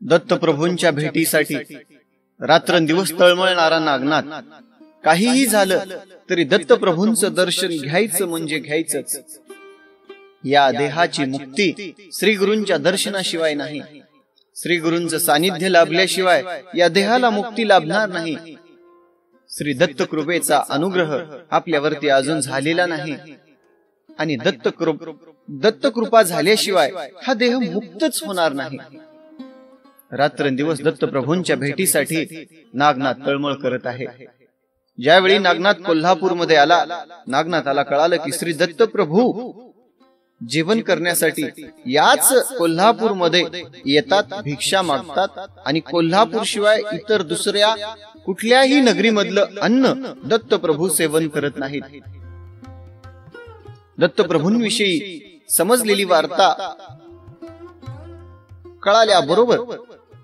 दत्तप्रभूंच्या भेटीसाठी रात्रंदिवस तळमळणारा नागनाथ काहीही झालं तरी दत्तप्रभूंचं दर्शन घ्यायचं म्हणजे घ्यायचंच. या देहाची मुक्ती श्री गुरूंच्या दर्शनाशिवाय नाही. श्री गुरूंचं सानिध्य लाभल्याशिवाय या देहाला मुक्ती लाभणार नाही. श्री दत्त कृपेचा अनुग्रह आपल्यावरती अजून झालेला नाही आणि दत्तकृपा झाल्याशिवाय हा देह मुक्तच होणार नाही. रात्रंदिवस दत्तप्रभूंच्या भेटीसाठी नागनाथ तळमळ करत आहे. ज्यावेळी नागनाथ कोल्हापूरमध्ये आला, नागनाथाला कळालं की श्री दत्तप्रभू जेवण करण्यासाठी याच कोल्हापूरमध्ये येतात, भिक्षा मागतात आणि कोल्हापूर शिवाय इतर दुसऱ्या कुठल्याही नगरीमधलं अन्न दत्तप्रभू सेवन करत नाहीत. दत्तप्रभूंविषयी समजलेली वार्ता कळाल्याबरोबर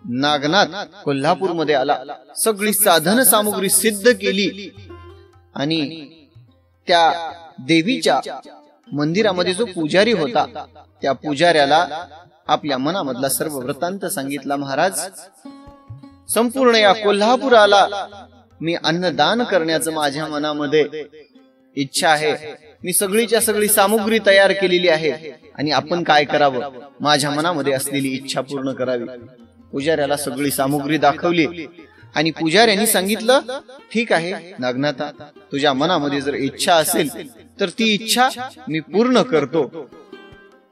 नागनाथ कोल्हापूरमध्ये आला. सगळी साधन सामुग्री सिद्ध केली आणि त्या देवीच्या मंदिरामध्ये जो पुजारी होता त्या पुजाऱ्याला आपल्या मनामधला सर्व वृत्तांत सांगितला. महाराज, संपूर्ण या कोल्हापुराला मी अन्नदान करण्याचं माझ्या मनामध्ये इच्छा आहे. मी सगळीच्या सगळी सामुग्री तयार केलेली आहे आणि आपण काय करावं, माझ्या मनामध्ये असलेली इच्छा पूर्ण करावी. पुजाऱ्याला सगळी सामुग्री दाखवली आणि पुजाऱ्यांनी सांगितलं, ठीक आहे नागनाथा, तुझ्या मनामध्ये जर इच्छा असेल तर ती इच्छा मी पूर्ण करतो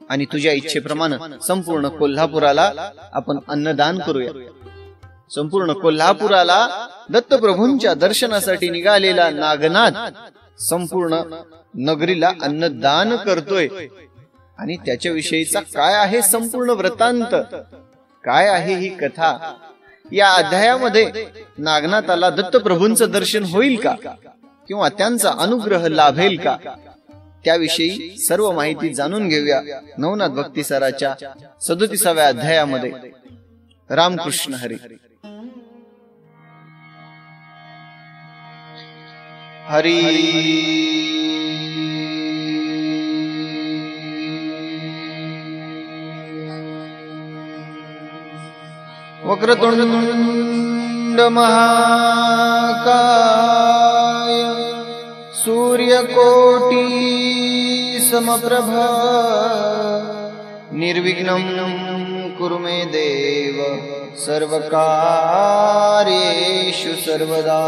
आणि तुझ्या इच्छेप्रमाणे संपूर्ण कोल्हापुराला आपण अन्नदान करूया. संपूर्ण कोल्हापुराला दत्तप्रभूंच्या दर्शनासाठी निघालेला नागनाथ संपूर्ण नगरीला अन्नदान करतोय आणि त्याच्याविषयीचा काय आहे संपूर्ण वृत्तांत, काय आहे ही कथा, या अध्यायामध्ये नागनाथाला दत्तप्रभूंचं दर्शन होईल का किंवा त्यांचा अनुग्रह लाभेल का, त्याविषयी सर्व माहिती जाणून घेऊया नवनाथ भक्तिसाराच्या 37व्या अध्यायामध्ये. रामकृष्ण हरी. हरी वक्रतुंड महाकाय सूर्यकोटि समप्रभ निर्विघ्नं कुरु मे देव सर्वकार्येषु सर्वदा.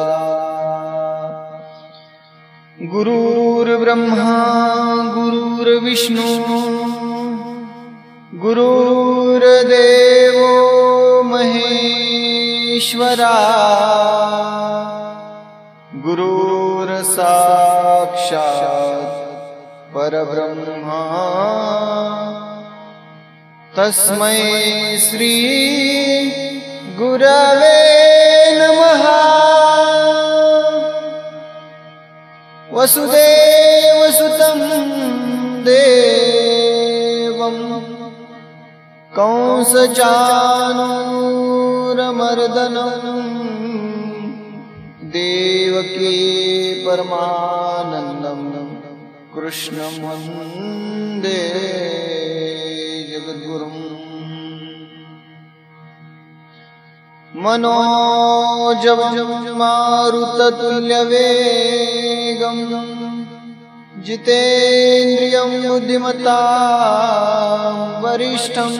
गुरुर्ब्रह्मा गुरुर्विष्णु गुरुर्देवो महेश्वरा गुरुर्साक्षात् परब्रह्मा तस्मै श्री गुरवे नमः. वसुदेवसुतं देवं कंसचाणूरमर्दनं देवकी परमानन्दं कृष्णं वन्दे जगद्गुरुम्. मनोजवं मारुततुल्यवेगं जितेन्द्रियं बुद्धिमतां वरिष्ठं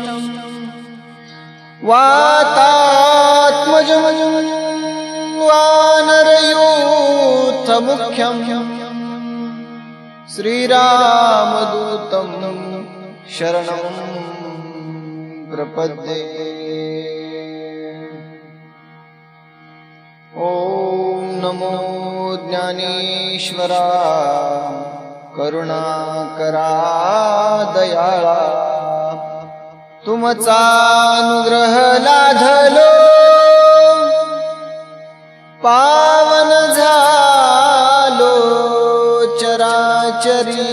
वातात्मजं वानरयूथमुख्यं श्रीरामदूतं शरणं प्रपद्ये. ओम नमो ज्ञानेश्वरा करुणाकरा दयाळा तुमचा अनुग्रह लाधलो पावन झालो चराचरी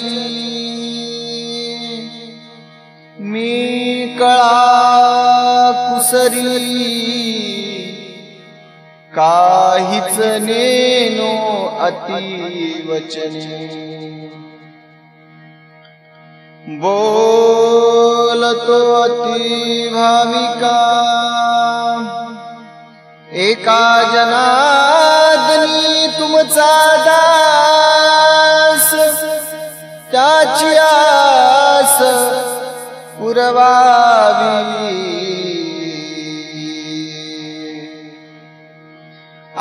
मी कळा कुसरी काहीच नेनो अति वचने बोलतो अति भाविका एका जनार्दनी तुमचा दास, त्याची आस पुरवावी.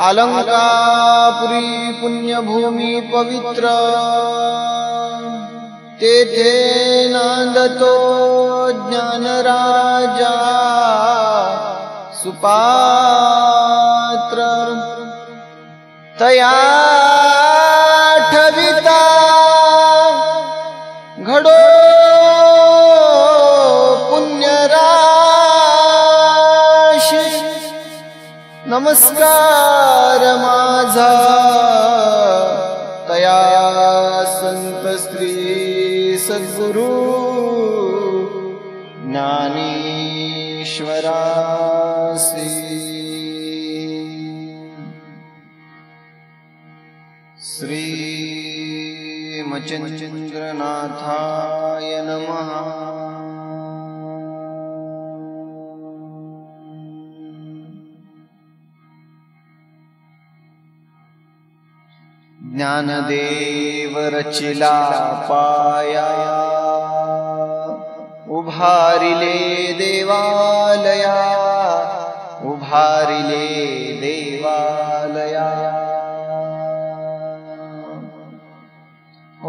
अलंकापुरी पुण्यभूमी पवित्र, तेथे नांदतो ज्ञानराजा सुपात्र. तया ठविता घडो पुण्यराशी. नमस्कार माझा तया संत श्री सद्गुरु ज्ञानेश्वरासी. श्री मचन्द्रनाथाय नमः. ज्ञानदेव रचिला पाया, उभारिले देवालया, उभारिले देवालया.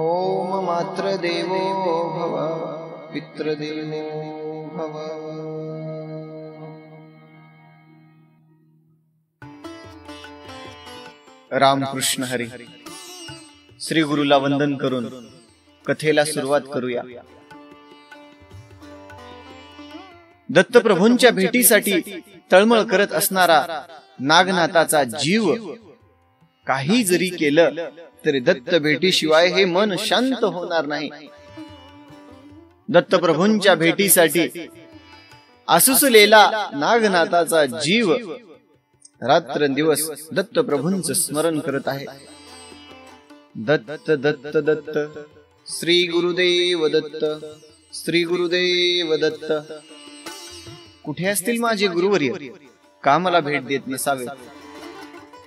ओम मातृदेवो भव, पितृदेवो भव. रामकृष्ण हरी. श्री गुरुला वंदन करून कथेला सुरुवात करूया. दत्तप्रभूंच्या भेटीसाठी तळमळ करत असणारा नागनाथाचा जीव काही जरी केलं तरी दत्त भेटीशिवाय हे मन शांत होणार नाही. दत्तप्रभूंच्या भेटीसाठी आसुसलेला नागनाथाचा जीव रात्रंदिवस दत्तप्रभूंचं स्मरण करत आहे. दत्त दत्त दत्त, श्री गुरुदेव दत्त, श्री गुरुदेव दत्त. कुठे असतील माझे गुरुवर्य, का मला भेट देत नसावे?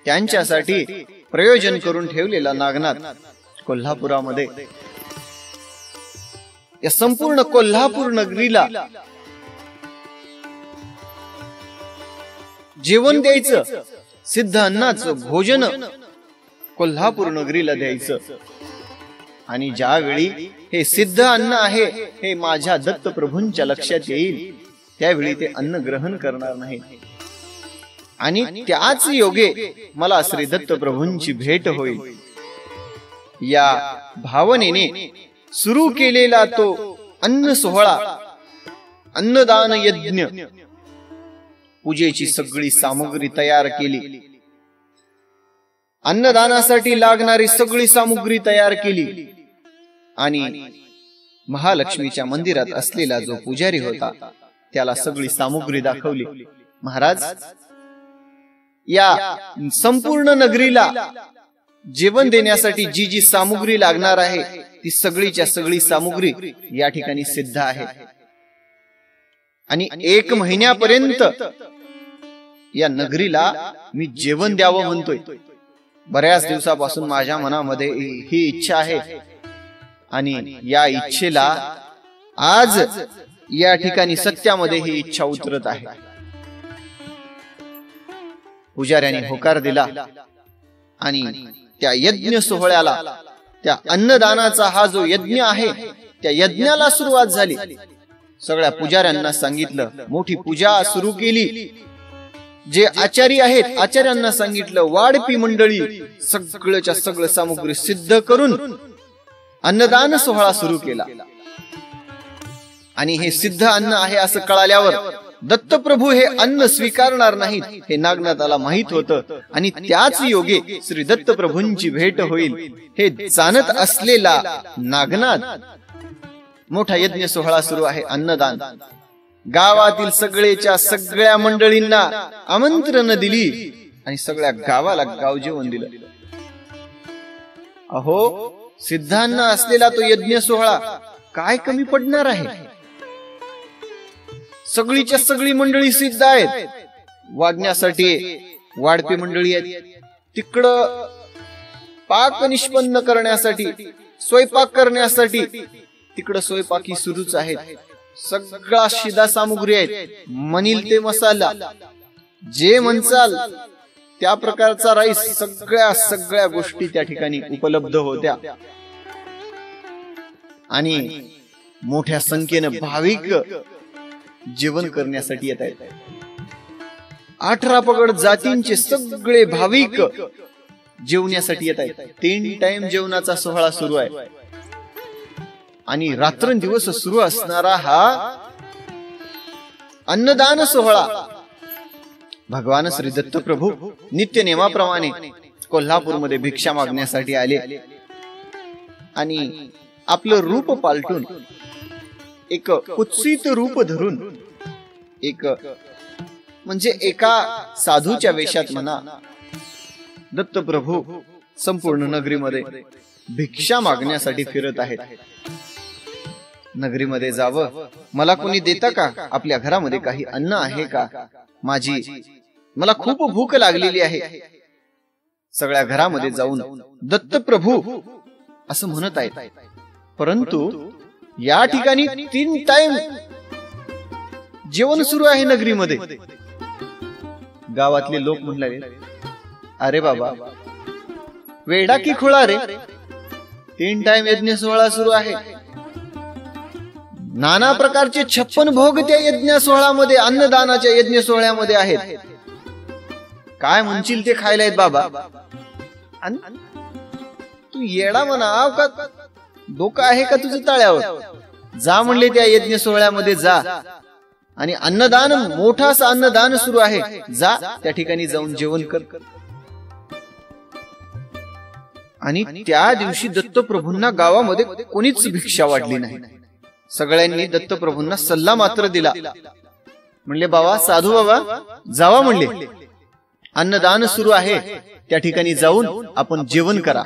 त्यांच्यासाठी प्रयोजन करून ठेवलेला नागनाथ कोल्हापुरामध्ये, या संपूर्ण कोल्हापूर नगरीला जेवण द्यायचं, सिद्ध अन्नाचं भोजन कोल्हापूर नगरीला द्यायचं. आणि ज्यावेळी हे सिद्ध अन्न आहे हे माझ्या दत्तप्रभूंच्या लक्षात येईल, त्यावेळी ते अन्न ग्रहण करणार नाही. आणि त्याच योगे मला श्री दत्तप्रभूंची भेट होईल. या भावनेने सुरू केलेला तो अन्न सोहळा, अन्नदान यज्ञ, पूजेची सगळी सामग्री तयार केली, अन्नदानासाठी लागणारी सगळी सामग्री तयार केली. आणि महालक्ष्मीच्या मंदिरात असलेला जो पुजारी होता त्याला सगळी सामग्री दाखवली. महाराज, या संपूर्ण नगरीला जेवण देण्यासाठी जी जी सामग्री लागणार आहे ती सगळीच्या सगळी सामग्री या ठिकाणी सिद्ध आहे. आणि 1 महिन्यापर्यंत या नगरीला मी जेवण द्यावं म्हणतोय. बऱ्याच दिवसापासून माझ्या मनामध्ये ही इच्छा आहे आणि या इच्छेला आज या ठिकाणी सत्यामध्ये ही इच्छा उतरत आहे. पुजाऱ्याने होकार दिला आणि त्या यज्ञ सोहळ्याला, त्या अन्नदानाचा हा जो यज्ञ आहे त्या यज्ञाला सुरुवात झाली. सगळ्या पुजाऱ्यांना सांगितलं, मोठी पूजा सुरू केली. जे आचारी आहेत आचार्यांना सांगितलं, वाढपी मंडळी सगळ्याच्या सगळं सामग्री सिद्ध करून अन्नदान सोहळा सुरू केला. आणि हे सिद्ध अन्न आहे असं कळाल्यावर दत्तप्रभू हे अन्न स्वीकारणार नाहीत हे नागनाथाला माहित होतं. आणि त्याच योगे श्री दत्तप्रभूंची भेट होईल हे जाणत असलेला नागनाथ मोठा यज्ञ सोहळा सुरू आहे, अन्नदान. गावातील सगळेच्या सगळ्या मंडळींना आमंत्रण दिली आणि सगळ्या गावाला गावजेवण दिलं. अहो, सिद्धांना असलेला तो यज्ञ सोहळा काय कमी पडणार आहे? सगळीच्या सगळी मंडळी सिद्ध आहेत, वाढण्यासाठी वाढपी मंडळी आहेत, तिकडं पाक निष्पन्न करण्यासाठी, स्वयंपाक करण्यासाठी तिकडं स्वयंपाकी सुरूच आहेत. सगळा शिदा सामुग्री आहेत, म्हणील ते मसाला, जे म्हणचाल त्या प्रकारचा राईस, सगळ्या गोष्टी त्या ठिकाणी उपलब्ध होत्या. आणि मोठ्या संख्येनं भाविक जेवण करण्यासाठी येत आहेत. 18 पगड जातींचे सगळे भाविक जेवण्यासाठी येत आहेत. 3 टाइम जेवणाचा सोहळा सुरू आहे. आणि रात्रंदिवस सुरू असणारा हा अन्नदान सोहळा भगवान श्री दत्त प्रभू नित्य नेमाप्रमाणे कोल्हापूरमध्ये भिक्षा मागण्यासाठी आले. आणि आपलं रूप पालटून, एक कुत्सित रूप धरून, एक म्हणजे एका साधूच्या वेशात म्हणा, दत्त प्रभू संपूर्ण नगरीमध्ये भिक्षा मागण्यासाठी फिरत आहेत. नगरीमध्ये जावं, मला कोणी देता का? आपल्या घरामध्ये काही अन्न आहे का? मला खूप भूक लागलेली आहे. सगळ्या घरामध्ये जाऊन दत्त प्रभू असं म्हणत आहेत. परंतु या ठिकाणी 3 टाइम जेवण सुरू आहे नगरीमध्ये. गावातले लोक म्हणले, अरे बाबा, वेडा की खुळा रे, 3 टाइम यज्ञ सोहळा सुरू आहे. नाना प्रकारचे 56 भोग त्या यज्ञ सोहळ्यामध्ये, अन्नदानाच्या यज्ञ सोहळ्यामध्ये आहेत. काय म्हणशील ते खायला आहेत बाबा. तू येडा म्हणाव का? डोकं आहे का तुझं तळ्यावर? जा म्हणले त्या यज्ञ सोहळ्यामध्ये जा, आणि अन्नदान, मोठा असं अन्नदान सुरू आहे, जा त्या ठिकाणी जाऊन जेवण कर. आणि त्या दिवशी दत्तप्रभूंना गावामध्ये कोणीच भिक्षा वाढली नाही. सगळ्यांनी दत्तप्रभूंना सल्ला मात्र दिला. म्हणले, बाबा, साधू बाबा, जावा म्हणले, अन्नदान सुरू आहे, त्या ठिकाणी जाऊन आपण जेवण करा.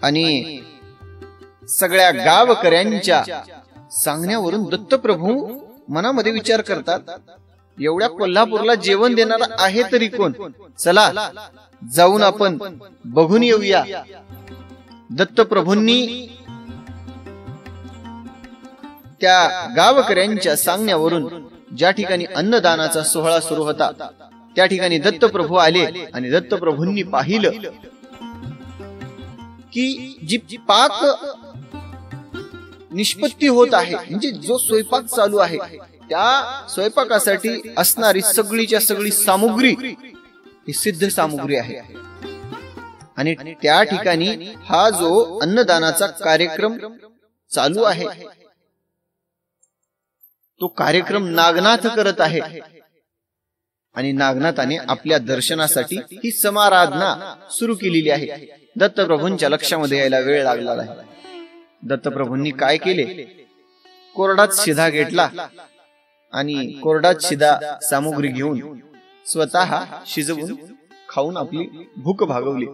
आणि सगळ्या गावकऱ्यांच्या सांगण्यावरून दत्तप्रभू मनामध्ये विचार करतात, एवढ्या कोल्हापूरला जेवण देणारा आहे तरी कोण? चला जाऊन आपण बघून येऊया. दत्तप्रभूंनी त्या गावकऱ्यांच्या सांगण्यावरून ज्या ठिकाणी अन्नदानाचा सोहळा सुरू होता त्या ठिकाणी दत्तप्रभू आले. आणि दत्तप्रभूंनी पाहिलं की जी पाक निष्पत्ती होत आहे, म्हणजे जो स्वयंपाक चालू आहे, त्या स्वयंपाकासाठी असणारी सगळीच्या सगळी सामुग्री ही सिद्ध सामुग्री आहे. आणि त्या ठिकाणी हा जो अन्नदानाचा कार्यक्रम चालू आहे, तो कार्यक्रम नागनाथ करत आहे. आणि नागनाथाने आपल्या दर्शनासाठी ही समाराधना सुरू केलेली आहे. दत्तप्रभूंच्या लक्षामध्ये यायला वेळ लागला आहे. दत्तप्रभूंनी काय केले? कोरडाच शिधा घेतला आणि कोरडाच शिधा सामुग्री घेऊन स्वतः शिजवून खाऊन आपली भूक भागवली.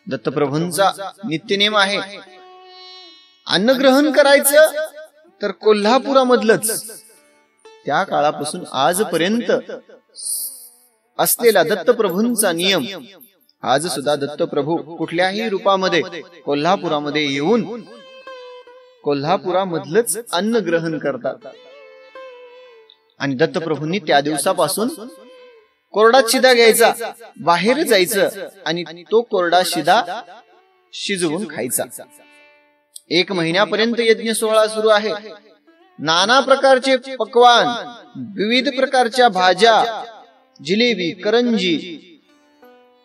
दत्तप्रभूंचा नित्यनेम आहे, अन्नग्रहण करायचं तर कोल्हापुरामधलंच. त्या काळापासून आजपर्यंत असलेला दत्तप्रभूंचा नियम आज सुद्धा दत्तप्रभू कुठल्याही रूपामध्ये कोल्हापुरामध्ये येऊन कोल्हापुरामधलंच अन्न ग्रहण करतात. आणि दत्तप्रभूंनी त्या दिवसापासून कोरडा शिधा घ्यायचा, बाहेर जायचं आणि तो कोरडा शिधा शिजवून खायचा. 1 महिन्यापर्यंत यज्ञ सोहळा सुरू आहे. नाना प्रकारचे पक्वान, विविध प्रकारच्या भाज्या, जिलेबी, करंजी,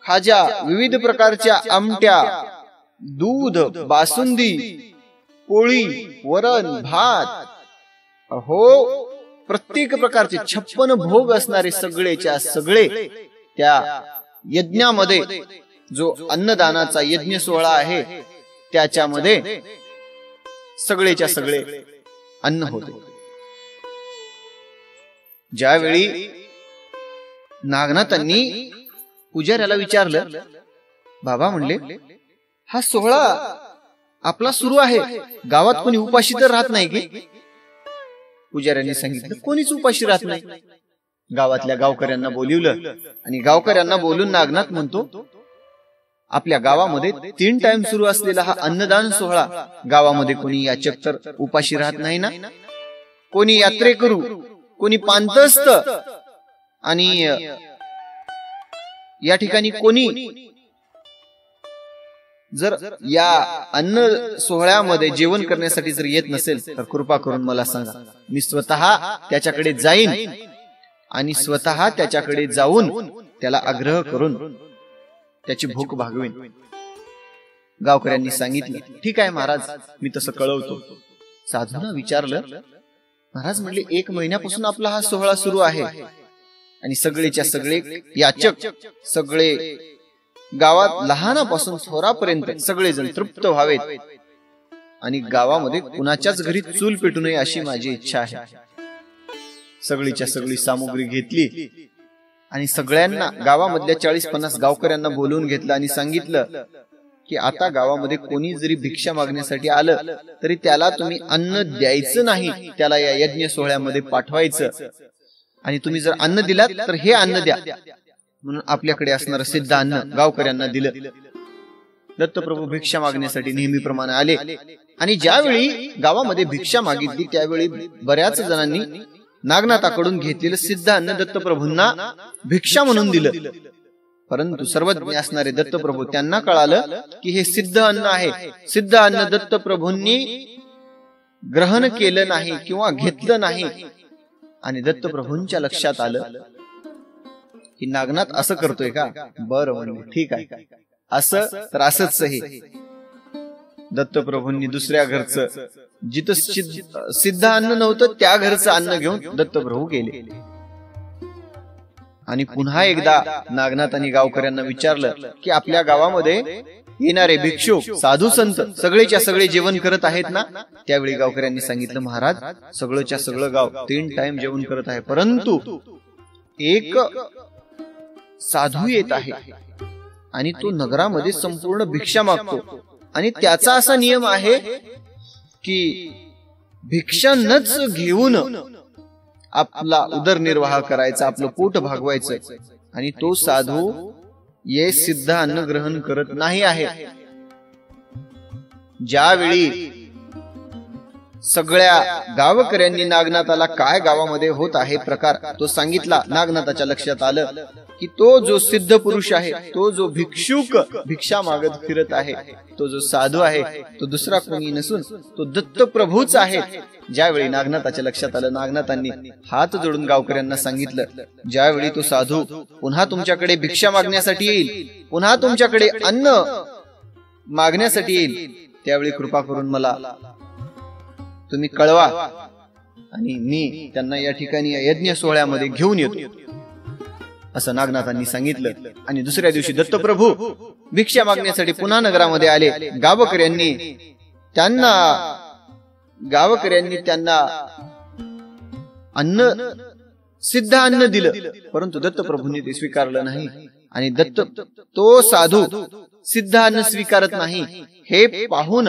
खाजा, विविध प्रकारच्या आमट्या, दूध, बासुंदी, पोळी, वरण, भात, हो प्रत्येक प्रकारचे 56 भोग असणारे सगळेच्या सगळे त्या यज्ञामध्ये, जो अन्नदानाचा यज्ञ सोहळा आहे त्याच्यामध्ये सगळेच्या सगळे अन्न होते. ज्यावेळी नागनाथांनी पुजाऱ्याला विचारलं, बाबा म्हणले, हा सोहळा आपला सुरू आहे, गावात कोणी उपाशी तर राहत नाही की? पुजाऱ्यांनी सांगितलं, कोणीच उपाशी राहत नाही. गावातल्या गावकऱ्यांना बोलिवलं आणि गावकऱ्यांना बोलून नागनाथ म्हणतो, आपल्या गावामध्ये 3 टाइम सुरू असलेला हा अन्नदान सोहळा, गावामध्ये कोणी याचक तर उपाशी राहत नाही ना, कोणी यात्रेकरू, कोणी पांतस्थ, आणि या ठिकाणी कोणी जर या अन्न सोहळ्यामध्ये जेवण करण्यासाठी जर येत नसेल तर कृपा करून मला सांगा, मी स्वतः त्याच्याकडे जाईन आणि स्वतः त्याच्याकडे जाऊन त्याला आग्रह करून त्याची भूक भागवेन. गावकऱ्यांनी सांगितलं, ठीक आहे महाराज, मी तसं कळवतो. साधूनं विचारलं, महाराज म्हणले 1 महिन्यापासून आपला हा सोहळा सुरू आहे आणि सगळेच्या सगळे याचक, सगळे गावात लहानापासून थोरापर्यंत सगळेजण तृप्त व्हावेत आणि गावामध्ये कुणाच्याच घरी चूल पेटू नये अशी माझी इच्छा आहे. सगळीच्या सगळी सामुग्री घेतली आणि सगळ्यांना, गावामधल्या 40-50 गावकऱ्यांना बोलवून घेतलं आणि सांगितलं की आता गावामध्ये कोणी जरी भिक्षा मागण्यासाठी आलं तरी त्याला तुम्ही अन्न द्यायचं नाही, त्याला या यज्ञ सोहळ्यामध्ये पाठवायचं, आणि तुम्ही जर अन्न दिलात तर हे अन्न द्या. म्हणून आपल्याकडे असणारं सिद्ध अन्न गावकऱ्यांना दिलं. दत्तप्रभू भिक्षा मागण्यासाठी नेहमीप्रमाणे आले आणि ज्यावेळी गावामध्ये भिक्षा मागितली त्यावेळी बऱ्याच जणांनी नागनाथाकडून घेतलेलं सिद्ध अन्न दत्तप्रभूंना भिक्षा म्हणून दिलं. परंतु सर्वज्ञ असणारे दत्तप्रभू, त्यांना कळालं की हे सिद्ध अन्न आहे. सिद्ध अन्न दत्तप्रभूंनी ग्रहण केलं नाही किंवा घेतलं नाही, आणि दत्तप्रभूंच्या लक्षात आलं की नागनाथ असं करतोय का. बरं म्हणले, ठीक आहे, असं तर असंच हे. दत्तप्रभूंनी दुसऱ्या घरचं, जिथं सिद्ध अन्न नव्हतं त्या घरचं अन्न घेऊन दत्तप्रभू गेले आणि पुन्हा एकदा नागनाथांनी गावकऱ्यांना विचारलं की आपल्या गावामध्ये येणारे भिक्षुक, साधू संत सगळेच्या सगळे जेवण करत आहेत ना. त्यावेळी गावकऱ्यांनी सांगितलं, महाराज सगळंच्या सगळं गाव 3 टाइम जेवण करत आहे, परंतु एक साधू येत आहे आणि तो नगरामध्ये संपूर्ण भिक्षा मागतो आणि त्याचा असा नियम आहे की भिक्षा नच घेऊन आपला उदरनिर्वाह करायचा, आपलं पोट भागवायचं, आणि तो साधू ये सिद्ध अन्न ग्रहण करत नाही आहे. ज्यावेळी सगळ्या गावकऱ्यांनी नागनाथाला काय गावामध्ये होत आहे प्रकार तो सांगितला, नागनाथाच्या लक्षात आलं की तो जो सिद्ध पुरुष आहे, तो जो भिक्षुक भिक्षा मागत फिरत आहे, तो जो साधू आहे तो दुसरा कोणी नसून तो दत्तप्रभूच आहे. ज्यावेळी नागनाथाच्या लक्षात आलं, नागनाथांनी हात जोडून गावकऱ्यांना सांगितलं, ज्यावेळी तो साधू पुन्हा तुमच्याकडे भिक्षा मागण्यासाठी येईल, पुन्हा तुमच्याकडे अन्न मागण्यासाठी येईल, त्यावेळी कृपा करून मला तुम्ही कळवा आणि मी त्यांना या ठिकाणी या यज्ञ सोहळ्यामध्ये घेऊन येतो, असं नागनाथांनी सांगितलं. आणि दुसऱ्या दिवशी दत्तप्रभू भिक्षा मागण्यासाठी पुन्हा नगरामध्ये आले. गावकऱ्यांनी त्यांना अन्न, सिद्ध अन्न दिलं, परंतु दत्तप्रभूंनी ते स्वीकारलं नाही. आणि तो साधू सिद्ध अन्न स्वीकारत नाही हे पाहून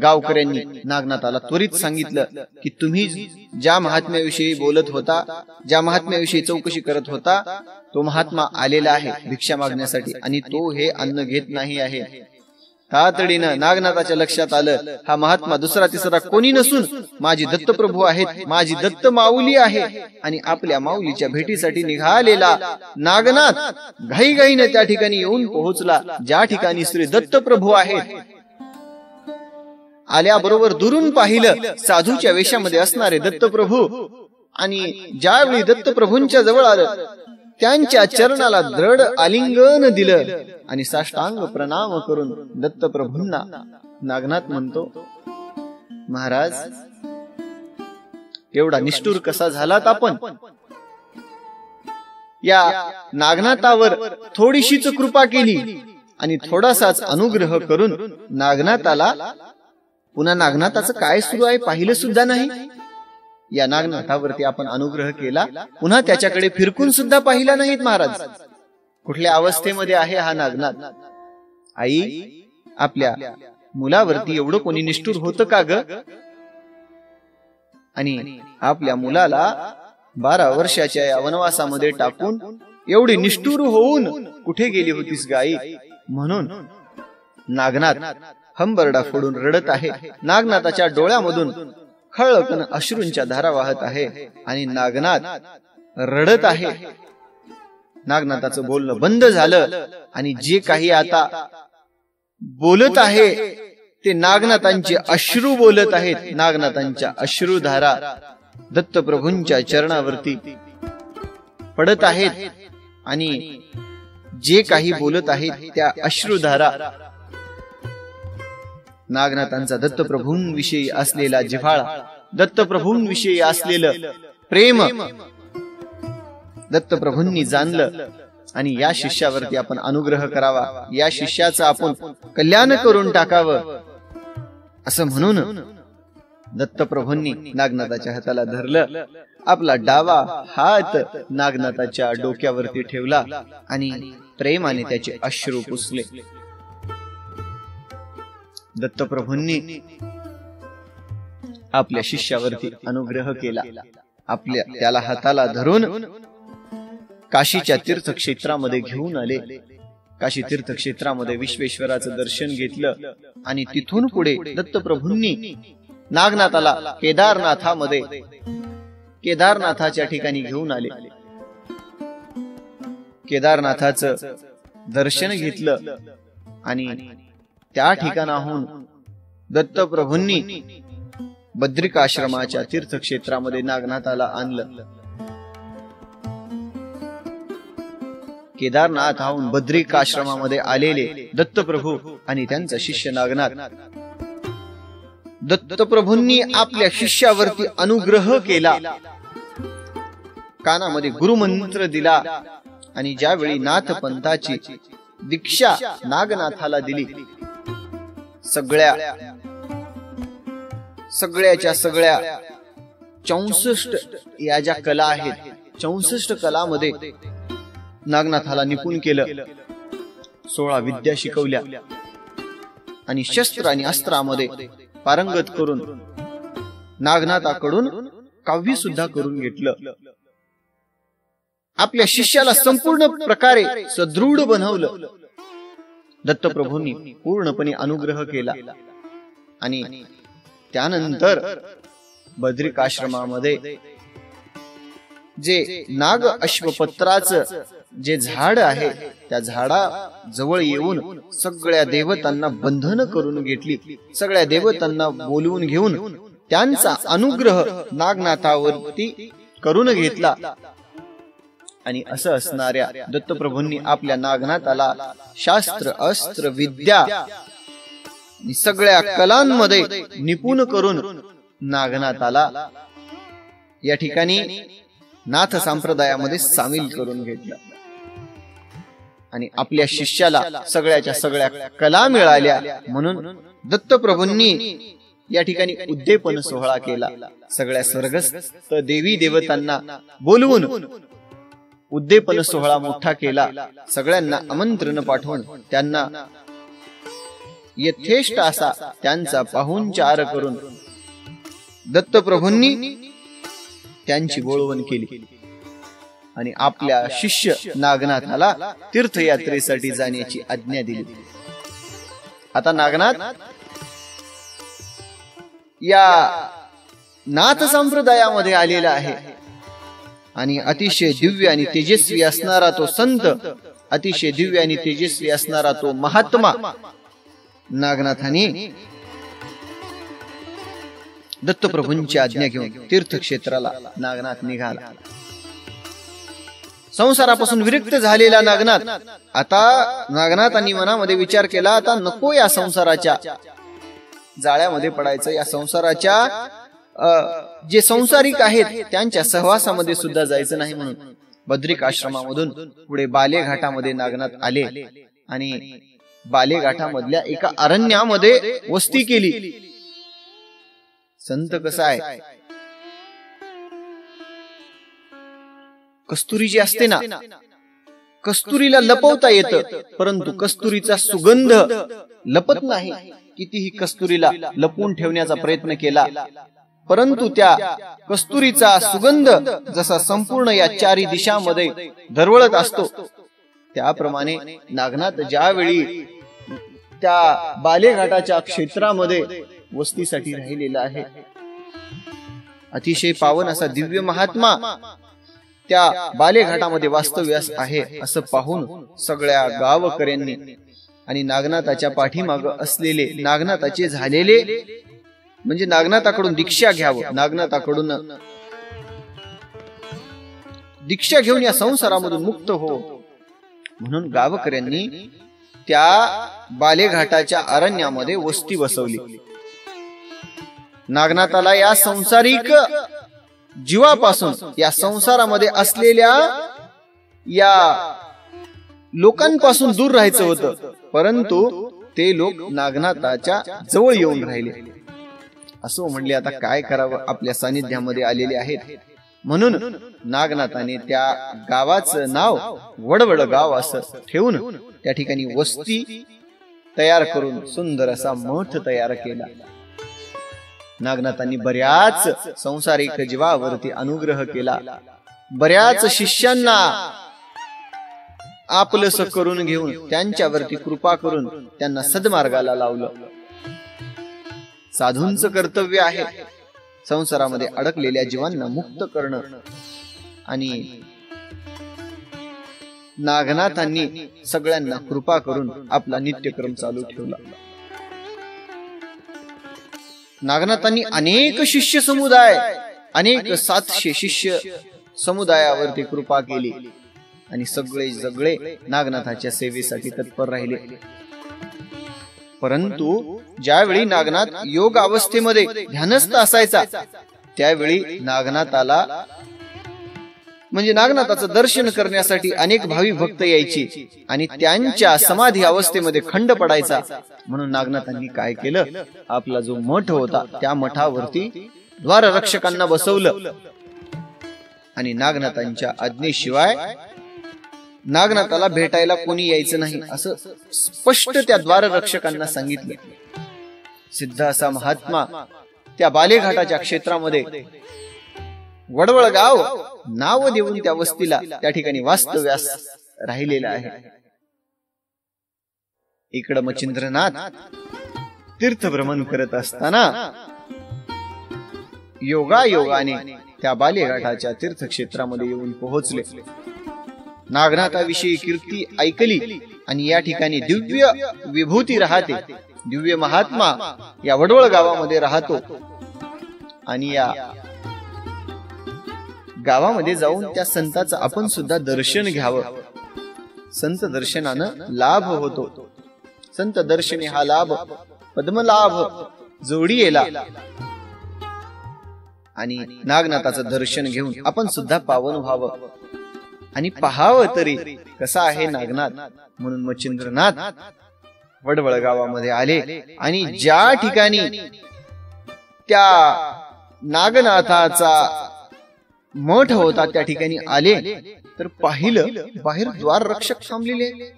गावकऱ्यांनी नागनाथाला त्वरित सांगितलं की तुम्ही ज्या महात्म्याविषयी बोलत होता, ज्या महात्म्याविषयी चौकशी करत होता, तो महात्मा आलेला आहे भिक्षा मागण्यासाठी आणि तो हे अन्न घेत नाही आहे. तातडीनं नागनाथाच्या लक्षात आलं, हा महात्मा दुसरा तिसरा कोणी नसून माझी दत्तप्रभू आहेत, माझी दत्त माऊली आहे. आणि आपल्या माऊलीच्या भेटीसाठी निघालेला नागनाथ घाईघाईने त्या ठिकाणी येऊन पोहोचला ज्या ठिकाणी श्री दत्तप्रभू आहेत. आल्याबरोबर दुरून पाहिलं साधूच्या वेशामध्ये असणारे दत्तप्रभू, आणि ज्यावेळी दत्तप्रभूंच्या जवळ आलं त्यांच्या चरणाला दृढ आलिंगन दिलं आणि साष्टांग प्रणाम करून दत्तप्रभूंना नागनाथ म्हणतो, महाराज एवढा निष्ठुर कसा झालात आपण. या नागनाथावर थोडीशीच कृपा केली आणि थोडासाच अनुग्रह करून नागनाथाला, पुन्हा नागनाथाचं काय सुरू आहे पाहिलं सुद्धा नाही. या नागनाथावरती आपण अनुग्रह केला, पुन्हा त्याच्याकडे फिरकून सुद्धा पाहिला नाहीत. महाराज कुठल्या अवस्थेमध्ये आहे हा नागनाथ. आई, आपल्या मुलावरती एवढं कोणी निष्ठुर होतं का ग. आणि आपल्या मुलाला 12 वर्षाच्या या वनवासामध्ये टाकून एवढी निष्ठुर होऊन कुठे गेली होतीस गाई? म्हणून नागनाथ हंबरडा फोडून रडत आहे. नागनाथाच्या डोळ्यामधून खळकन अश्रूंच्या धारा वाहत आहे आणि नागनाथ रडत आहे. नागनाथाचं बोलणं बंद झालं आणि जे काही आता बोलत आहे ते नागनाथांचे अश्रू बोलत आहेत. नागनाथांच्या अश्रुधारा दत्तप्रभूंच्या चरणावरती पडत आहेत आणि जे काही बोलत आहेत त्या अश्रुधारा नागनाथांचा दत्तप्रभूंविषयी असलेला जिव्हाळा, दत्तप्रभूंविषयी असलेलं प्रेम दत्तप्रभूंनी जाणलं आणि या शिष्यावरती आपण अनुग्रह करावा, या शिष्याचं आपण कल्याण करून टाकावं असं म्हणून दत्तप्रभूंनी नागनाथाच्या हाताला धरलं. आपला डावा हात नागनाथाच्या डोक्यावरती ठेवला आणि प्रेमाने त्याचे अश्रू पुसले. दत्तप्रभूंनी आपल्या शिष्यावरती अनुग्रह केला. त्याला हाताला धरून काशीच्या तीर्थक्षेत्रामध्ये घेऊन आले. काशी तीर्थक्षेत्रामध्ये विश्वेश्वराचं दर्शन घेतलं आणि तिथून पुढे दत्तप्रभूंनी नागनाथाला केदारनाथाच्या ठिकाणी घेऊन आले. केदारनाथाचं दर्शन घेतलं आणि त्या ठिकाणाहून दत्तप्रभूंनी बद्रिकाश्रमाच्या तीर्थक्षेत्रामध्ये नागनाथाला आणलं. केदारनाथाहून बद्रिकाश्रमामध्ये आलेले दत्तप्रभू आणि त्यांचा शिष्य नागनाथ, दत्तप्रभूंनी आपल्या शिष्यावरती अनुग्रह केला, कानामध्ये गुरुमंत्र दिला आणि ज्यावेळी नाथपंथाची दीक्षा नागनाथाला दिली, सगळ्याच्या सगळ्या 64 या ज्या कला आहेत, 64 कलामध्ये नागनाथाला निपुण केलं. 16 विद्या शिकवल्या आणि शस्त्र आणि अस्त्रामध्ये पारंगत करून नागनाथाकडून काव्य सुद्धा करून घेतलं. आपल्या शिष्याला संपूर्ण प्रकारे सदृढ बनवलं. दत्तप्रभूंनी पूर्णपणे अनुग्रह केला आणि त्यानंतर बद्रिकाश्रमामध्ये जे नाग अश्वपत्राचं जे झाड आहे त्या झाडा जवळ येऊन सगळ्या देवतांना बंधन करून घेतली. सगळ्या देवतांना बोलवून घेऊन त्यांचा अनुग्रह नागनाथावरती करून घेतला आणि असं असणाऱ्या दत्तप्रभूंनी आपल्या नागनाथाला शास्त्र अस्त्र विद्या सगळ्या कलांमध्ये निपुण करून नागनाथाला या ठिकाणी नाथ संप्रदायामध्ये सामील करून घेतलं आणि आपल्या शिष्याला सगळ्याच्या सगळ्या कला मिळाल्या. म्हणून दत्तप्रभूंनी या ठिकाणी उद्दीपन सोहळा केला. सगळ्या स्वर्गस्थ देवी देवतांना बोलवून उद्दीपन सोहळा मोठा केला. सगळ्यांना आमंत्रण पाठवून त्यांना यथेष्ट असा त्यांचा पाहुणचार करून दत्तप्रभूंनी त्यांची बोलवण केली आणि आपल्या शिष्य नागनाथाला तीर्थयात्रेसाठी जाण्याची आज्ञा दिली. आता नागनाथ या नाथ संप्रदायामध्ये आलेला आहे आणि अतिशय दिव्य आणि तेजस्वी असणारा तो संत, अतिशय दिव्य आणि तेजस्वी असणारा तो महात्मा नागनाथाने दत्तप्रभूंची आज्ञा घेऊन तीर्थक्षेत्राला नागनाथ निघाला. संसारापासून विरक्त झालेला नागनाथ आता नागनाथांनी मनामध्ये विचार केला, आता नको या संसाराच्या जाळ्यामध्ये पडायचं. या संसाराच्या जे संसारिक आहेत त्यांच्या सहवासामध्ये सुद्धा जायचं नाही. म्हणून बद्रिकाश्रमामधून पुढे बालेघाटामध्ये नागनाथ आले आणि बालेघाटामधल्या एका अरण्यामध्ये वस्ती केली. संत कसा आहे, कस्तुरी जी असते ना, कस्तुरीला लपवता येतं परंतु कस्तुरीचा सुगंध लपत नाही. कितीही कस्तुरीला लपवून ठेवण्याचा प्रयत्न केला परंतु त्या कस्तुरीचा सुगंध जसा संपूर्ण या चारी दिशांमध्ये दरवळत असतो, त्याप्रमाणे नागनाथ ज्यावेळी त्या बालेघाटाच्या क्षेत्रामध्ये वस्तीसाठी राहिलेला आहे, अतिशय पावन असा दिव्य महात्मा त्या बालेघाटामध्ये वास्तव्यास आहे असं पाहून सगळ्या गावकऱ्यांनी आणि नागनाथाच्या पाठीमाग असलेले, नागनाथाचे झालेले म्हणजे नागनाथाकडून दीक्षा घ्यावं, नागनाथाकडून दीक्षा घेऊन या संसारामधून मुक्त हो म्हणून गावकऱ्यांनी त्या बालेघाटाच्या अरण्यामध्ये वस्ती बसवली. नागनाथाला या सांसारिक जीवापासून, या संसारामध्ये असलेल्या या लोकांपासून दूर राहायचं होतं, परंतु ते लोक नागनाथाच्या जवळ येऊन राहिले. असं म्हणले आता काय करावं, आपल्या सानिध्यामध्ये आलेले आहेत म्हणून नागनाथाने त्या गावाचं नाव वडवड गाव असं ठेवून त्या ठिकाणी वस्ती तयार करून सुंदर असा मठ तयार केला. नागनाथांनी बऱ्याच संसारिक जीवावरती अनुग्रह केला, बऱ्याच शिष्यांना आपलंस करून घेऊन त्यांच्यावरती कृपा करून त्यांना सद्मार्गाला लावलं. साधूंचं कर्तव्य आहे संसारामध्ये अडकलेल्या जीवांना मुक्त करणं, आणि नागनाथांनी सगळ्यांना कृपा करून आपला नित्यक्रम चालू ठेवला. नागनाथांनी अनेक शिष्य समुदाय, अनेक 700 शिष्य समुदायावरती कृपा केली आणि सगळे नागनाथाच्या सेवेसाठी तत्पर राहिले. परंतु ज्यावेळी नागनाथ योग अवस्थेमध्ये ध्यानस्थ असायचा, त्यावेळी नागनाथाला म्हणजे नागनाथाचं दर्शन करण्यासाठी अनेक भावी भक्त यायचे आणि त्यांच्या समाधी अवस्थेमध्ये खंड पडायचा. म्हणून नागनाथांनी काय केलं, आपला जो मठ होता त्या मठावरती द्वाररक्षकांना बसवलं आणि नागनाथांच्या आज्ञेशिवाय नागनाथाला भेटायला कोणी यायचं नाही असं स्पष्ट त्या द्वाररक्षकांना सांगितलं. सिद्ध असा महात्मा त्या बालेघाटाच्या क्षेत्रामध्ये वडवळ गाव नाव देऊन त्या वस्तीला त्या ठिकाणी वास्तव्यास राहिलेला आहे. इकडं मच्छिंद्रनाथ तीर्थभ्रमण करत असताना योगायोगाने त्या बालेघाटाच्या तीर्थक्षेत्रामध्ये येऊन पोहोचले. नागनाथाविषयी कीर्ती ऐकली आणि या ठिकाणी दिव्य विभूती राहते, दिव्य महात्मा या वडवळ गावामध्ये राहतो आणि या गावामध्ये जाऊन त्या संताचं आपण सुद्धा दर्शन घ्यावं. संत दर्शनानं लाभ होतो. संत दर्शने हा लाभ पद्मलाभ जोडी येला आणि नागनाथाचं दर्शन घेऊन आपण सुद्धा पावन व्हावं आणि पाहावं तरी कसा आहे नागनाथ. म्हणून मच्छिंद्रनाथ वडवळ गावामध्ये आले आणि ज्या ठिकाणी त्या नागनाथाचा मठ होता त्या ठिकाणी आले तर पाहिलं बाहेर द्वार रक्षक थांबलेले.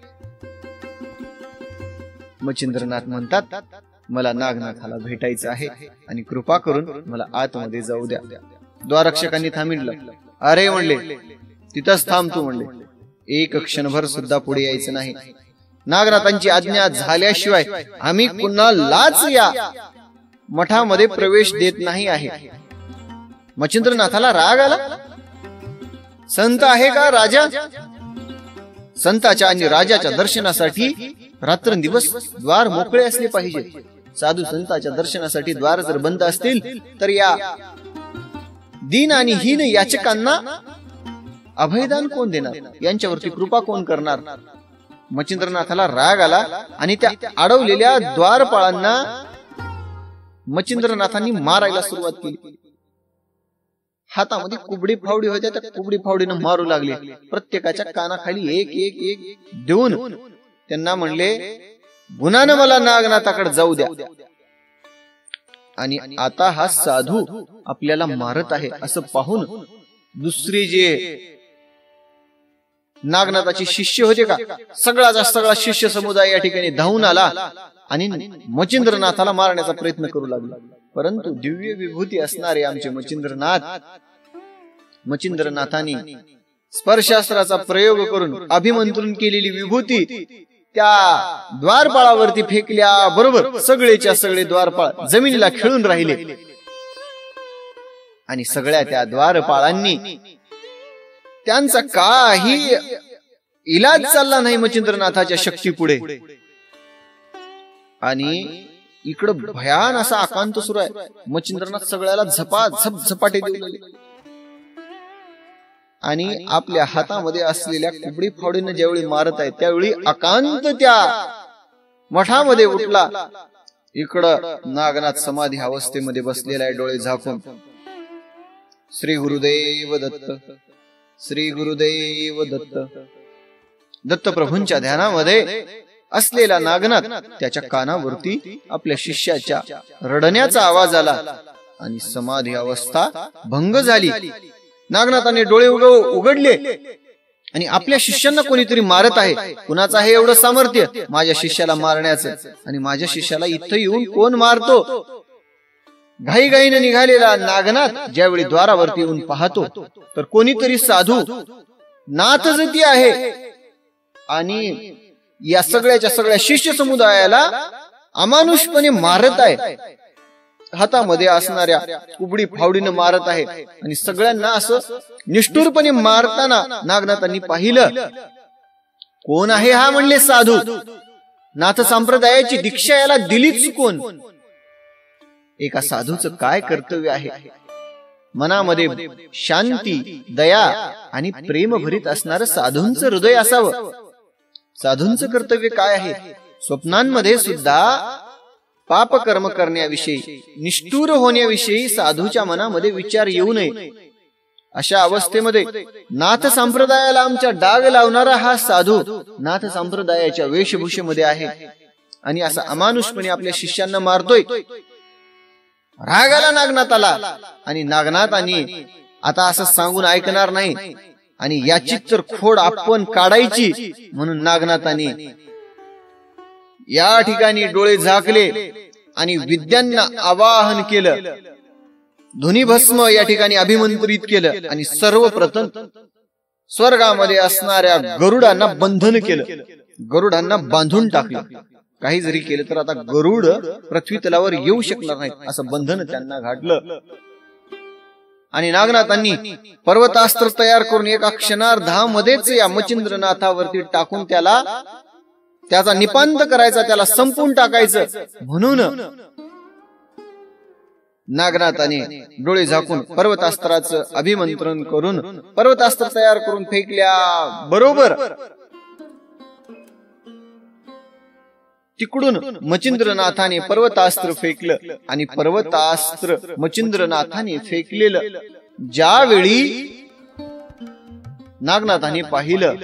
मच्छिंद्रनाथ म्हणतात, मला नागनाथाला भेटायचं आहे आणि कृपा करून मला आतमध्ये जाऊ द्या. द्वाररक्षकांनी थांबिलं. अरे म्हणले, तिथंच थांब तू म्हणले, एक क्षणभर सुद्धा पुढे यायचं नाही. नागनाथांची आज्ञा झाल्याशिवाय आम्ही कुणालाच या मठामध्ये प्रवेश देत नाही आहे. मच्छिंद्रनाथाला राग आला. संत आहे का राजा? संताच्या आणि राजाच्या दर्शनासाठी रात्रंदिवस द्वार मोकळे असले पाहिजे. साधू संताच्या दर्शनासाठी द्वार जर बंद असतील तर या दीन आणि हीन याचकांना अभयदान कोण देणार? यांच्यावरती कृपा कोण करणार? मच्छिंद्रनाथाला राग आला आणि त्या अडवलेल्या द्वारपाळांना मच्छिंद्रनाथांनी मारायला सुरुवात केली. हातामध्ये कुबडी फावडी होत्या, त्या कुबडी फावडीनं मारू लागले. प्रत्येकाच्या कानाखाली एक एक एक देऊन त्यांना म्हणले, गुणानं मला नागनाथाकडे जाऊ द्या. आणि आता हा साधू आपल्याला मारत आहे असं पाहून दुसरे जे नागनाथाचे शिष्य होते का, सगळाचा सगळा शिष्य समुदाय या ठिकाणी धावून आला आणि मच्छिंद्रनाथाला मारण्याचा प्रयत्न करू लागला. परंतु दिव्य विभूती असणारे आमचे मच्छिंद्रनाथांनी स्पर्शास्त्राचा प्रयोग करून अभिमंत्रण केलेली विभूती त्या द्वारपाळावरती फेकल्या बरोबर सगळेच्या सगळे द्वारपाळ जमिनीला खिळून राहिले आणि सगळ्या त्या द्वारपाळांनी त्यांचा काही इलाज चालला नाही मच्छिंद्रनाथाच्या शक्तीपुढे. आणि इकडं भयान असा आकांत सुरू आहे. मच्छिंद्रनाथ सगळ्याला झपाटे देऊ लागले आणि आपल्या हातामध्ये असलेल्या कुबडी फावडीनं ज्यावेळी मारत आहे त्यावेळी आकांत त्या मठामध्ये उठला. इकडं नागनाथ समाधी अवस्थेमध्ये बसलेला आहे डोळे झाकून. श्री गुरुदेव दत्त, श्री गुरुदेव दत्त. दत्तप्रभूंच्या ध्यानामध्ये असलेला नागनाथ त्याच्या कानावरती आपल्या शिष्याच्या रडण्याचा आवाज आला आणि समाधी अवस्था भंग झाली. नागनाथाने डोळे उघडले आणि आपल्या शिष्यांना कोणीतरी मारत आहे. कुणाचं आहे एवढं सामर्थ्य माझ्या शिष्याला मारण्याचं? आणि माझ्या शिष्याला इथं येऊन कोण मारतो? घाईघाईने निघालेला नागनाथ ज्यावेळी द्वारावरती येऊन पाहतो तर कोणीतरी साधू नाथजती आहे आणि या सगळ्याच्या सगळ्या शिष्य समुदायाला अमानुषपणे मारत आहे. हातामध्ये असणाऱ्या कुबडी फावडीनं मारत आहे आणि सगळ्यांना असं निष्ठुरपणे मारताना नागनाथांनी पाहिलं. कोण आहे हा म्हणले साधू? नाथ संप्रदायाची दीक्षा याला दिलीच कोण? एका साधूचं काय कर्तव्य आहे? मनामध्ये शांती, दया आणि प्रेम भरीत असणारं साधूंचं हृदय असावं. साधूंचं कर्तव्य काय आहे? स्वप्नांमध्ये सुद्धा पाप कर्म करण्याविषयी, निष्ठुर होण्याविषयी साधूच्या मनामध्ये विचार येऊ नये. अशा अवस्थेमध्ये नाथ संप्रदायाला आमच्या डाग लावणारा हा साधू नाथ संप्रदायाच्या वेशभूषेमध्ये आहे आणि असा अमानुषपणे आपल्या शिष्यांना मारतोय. राग आला नागनाथाला आणि नागनाथांनी आता असं सांगून ऐकणार नाही आणि याची तर खोड आपण काढायची म्हणून नागनाथांनी या ठिकाणी डोळे झाकले आणि विद्यांना आवाहन केलं. धुनीभस्म या ठिकाणी अभिमंत्रित केलं आणि सर्वप्रथम स्वर्गामध्ये असणाऱ्या गरुडांना बंधन केलं. गरुडांना बांधून टाकलं. काही जरी केलं तर आता गरुड पृथ्वी तलावर येऊ शकणार नाही असं बंधन त्यांना घातलं. आणि नागनाथांनी पर्वतास्त्र तयार करून एका क्षणार्धामध्येच या मच्छिंद्रनाथावरती टाकून त्याचा निपांत करायचा, त्याला संपून टाकायचं म्हणून नागनाथाने डोळे झाकून पर्वतास्त्राचं अभिमंत्रण करून पर्वतास्त्र तयार करून फेकल्या बरोबर तिकडून मच्छिंद्रनाथाने पर्वतास्त्र फेकलं आणि पर्वतास्त्र मच्छिंद्रनाथाने फेकलेलं ज्यावेळी नागनाथाने पाहिलं,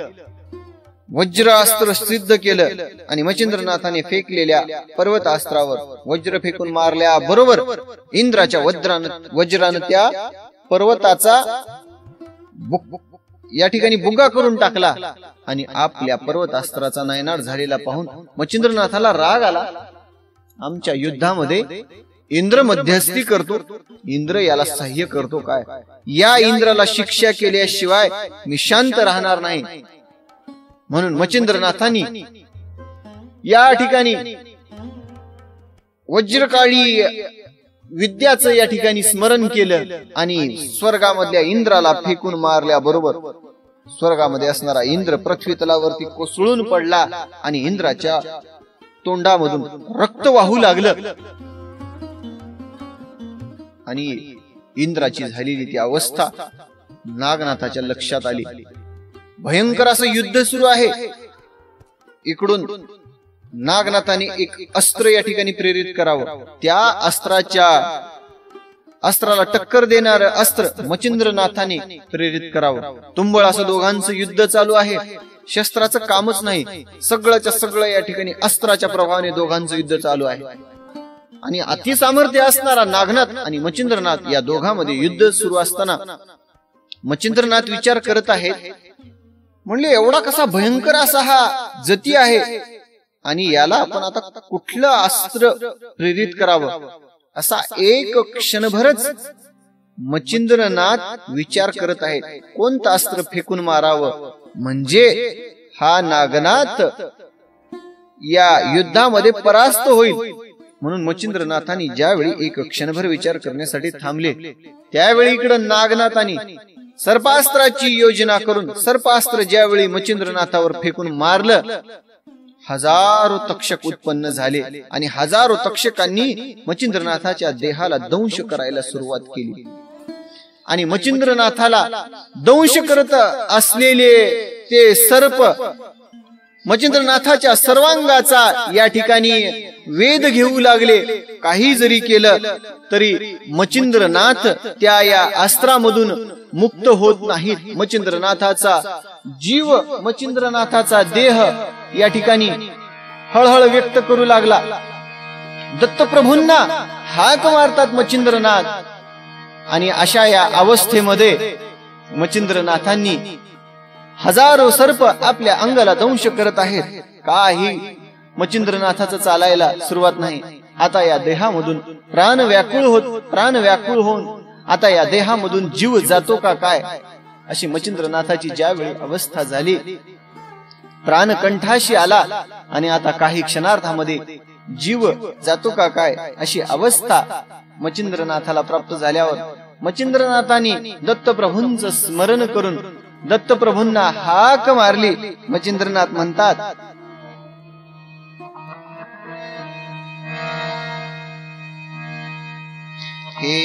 वज्रास्त्र सिद्ध केलं आणि मच्छिंद्रनाथाने फेकलेल्या पर्वतास्त्रावर वज्र फेकून मारल्या बरोबर इंद्राच्या वज्रानं त्या पर्वताचा या ठिकाणी बुगा करून टाकला आणि आपल्या पर्वतास्त्राचा नायनाट झालेला पाहून मच्छिंद्रनाथाला राग आला. आमच्या युद्धामध्ये इंद्र मध्यस्थी करतो, इंद्र याला सहाय्य करतो काय? या इंद्राला शिक्षा केल्याशिवाय मी शांत राहणार नाही. म्हणून मच्छिंद्रनाथांनी या ठिकाणी वज्रकाळी विद्याचं या ठिकाणी स्मरण केलं आणि स्वर्गामधल्या इंद्राला फेकून मारल्या बरोबर स्वर्गामध्ये असणारा इंद्र पृथ्वी तलावरती कोसळून पडला आणि इंद्राच्या तोंडामधून रक्त वाहू लागलं आणि इंद्राची झालेली ती अवस्था नागनाथाच्या लक्षात आली. भयंकर असं युद्ध सुरू आहे. इकडून नागनाथाने एक अस्त्र या ठिकाणी प्रेरित करावं. त्या अस्त्राला टक्कर देणारं अस्त्र मच्छिंद्रनाथाने प्रेरित करावं. तुंबळ असं दोघांचं युद्ध चालू आहे. शस्त्राचं कामच नाही, सगळंच्या सगळं या ठिकाणी अस्त्राच्या प्रभावाने दोघांचं युद्ध चालू आहे. आणि अतिसामर्थ्य असणारा नागनाथ आणि मच्छिंद्रनाथ या दोघांमध्ये युद्ध सुरू असताना मच्छिंद्रनाथ विचार करत आहेत, म्हणले एवढा कसा भयंकर असा हा जती आहे आणि याला आपण आता कुठलं अस्त्र प्रेरित करावं? असा एक क्षणभरच मच्छिंद्रनाथ विचार करत आहेत, कोणतं अस्त्र फेकून मारावं म्हणजे हा नागनाथ या युद्धामध्ये परास्त होईल. म्हणून मच्छिंद्रनाथांनी ज्यावेळी एक क्षणभर विचार करण्यासाठी थांबले, त्यावेळी इकडे नागनाथांनी सर्पास्त्राची योजना करून सर्पास्त्र ज्यावेळी मच्छिंद्रनाथावर फेकून मारलं, हजारो तक्षक उत्पन्न झाले आणि हजारो तक्षकांनी मच्छिंद्रनाथाच्या देहाला दंश करायला सुरुवात केली. आणि मच्छिंद्रनाथाला दंश करत असलेले ते सर्प मच्छिंद्रनाथाच्या सर्वांगाचा या ठिकाणी वेध घेऊ लागले. काही जरी केलं तरी मच्छिंद्रनाथ त्या या अस्त्रामधून मुक्त होत नाहीत. मच्छिंद्रनाथाचा जीव, मच्छिंद्रनाथाचा देह या ठिकाणी हळहळ व्यक्त करू लागला. दत्तप्रभूंना हाक मारतात मच्छिंद्रनाथ. आणि अशा या अवस्थेमध्ये मच्छिंद्रनाथांनी हजारो सर्प आपल्या अंगाला दंश करत आहेत. काही मच्छिंद्रनाथाचं चालायला सुरुवात नाही. आता या देहामधून प्राण व्याकुळ होऊन आता या देहामधून जीव जातो का काय, अशी मच्छिंद्रनाथाची ज्यावेळी अवस्था झाली, प्राण कंठाशी आला आणि आता काही क्षणार्धामध्ये जीव जातो का काय अशी अवस्था मच्छिंद्रनाथाला प्राप्त झाल्यावर मच्छिंद्रनाथांनी दत्तप्रभूंचं स्मरण करून दत्तप्रभूंना हाक मारली. मच्छिंद्रनाथ म्हणतात, हे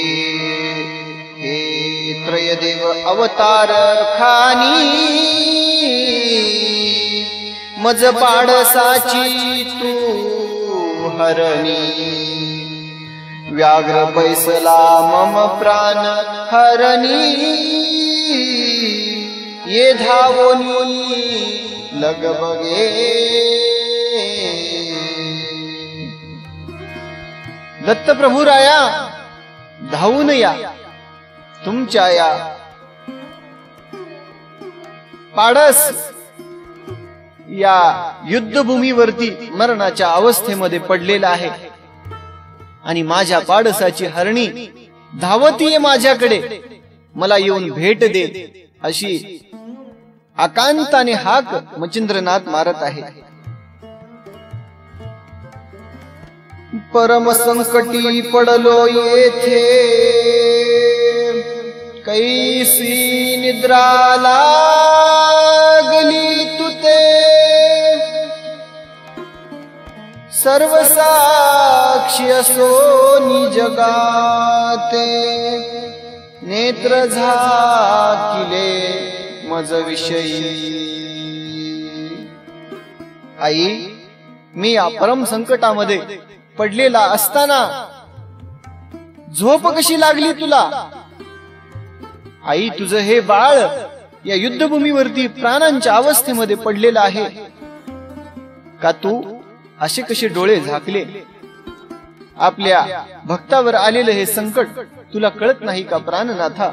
त्रयदेव अवतार खानी, मज पाडसाची तू हरणी, व्याघ्र बैसला मम प्राण हरणी, ये धावोनी लगबगे. दत्तप्रभू राया, धावून या, तुमच्या या पाडस या युद्धभूमीवरती मरणाच्या अवस्थेमध्ये पडलेला आहे आणि माझ्या पाडसाची हरणी धावतीये माझ्याकडे, मला येऊन भेट दे, अशी आकांताने हाक मच्छिंद्रनाथ मारत आहे. परम संकटी पडलो येथे, कैसी निद्रा लागली तुते, सर्व साक्षी असोनी जगाते, नेत्र झाकिले मज विषयी. आई, मी या परम संकटामध्ये पडलेला असताना झोप कशी लागली तुला? आई, तुझं हे बाळ या युद्धभूमीवरती प्राणांच्या अवस्थेमध्ये पडलेलं आहे का? तू असे कसे डोळे झाकले? आपल्या भक्तावर आलेलं हे संकट तुला कळत नाही का प्राणनाथा?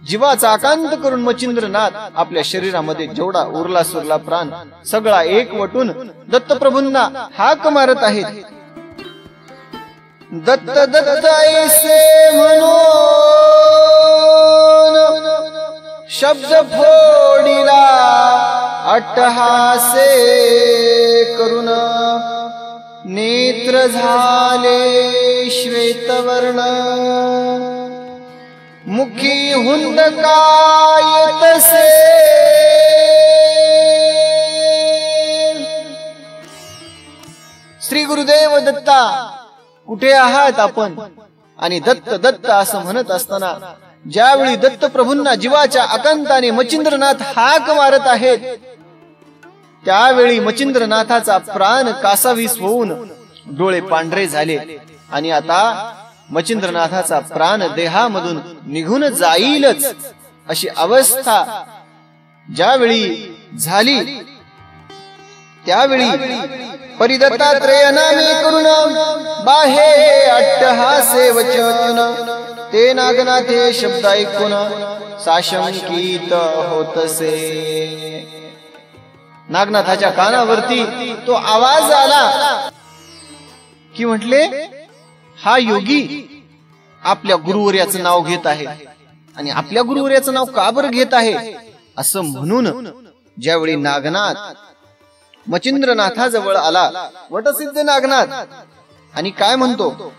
जीवाचा आकांत करून मच्छिंद्रनाथ आपल्या शरीरामध्ये जेवढा उरला सुरला प्राण सगळा एक वटून दत्तप्रभूंना हाक मारत आहेत. दत्त दत्त ऐसे म्हणून शब्द फोडिला, अट्टहासे करून नेत्र झाले श्वेतवर्ण, मुखी हुंदकाय तसे, श्री गुरुदेव दत्ता कुठे आहात आपण? आणि दत्त दत्त असं म्हणत असताना ज्यावेळी दत्तप्रभूंना जीवाच्या आकांताने मच्छिंद्रनाथ हाक मारत आहेत, त्यावेळी मच्छिंद्रनाथाचा प्राण कासावीस होऊन डोळे पांढरे झाले आणि आता मच्छिंद्रनाथाचा प्राण देहामधून निघून जाईलच अशी अवस्था ज्यावेळी झाली, त्यावेळी परिदत्तात्रेय नामे करुण बाहे अट्टहासे वचन, ते नागनाथे शब्द ऐकून साशंकित होतसे. नागनाथाच्या कानावरती तो आवाज आला की म्हटले, हा योगी आपल्या गुरुवर्याचं नाव घेत आहे. आणि आपल्या गुरुवर्याचं नाव का बरं घेत आहे असं म्हणून ज्यावेळी नागनाथ मचिंद्रनाथाजवळ आला, वटसिद्ध नागनाथ, आणि काय म्हणतो,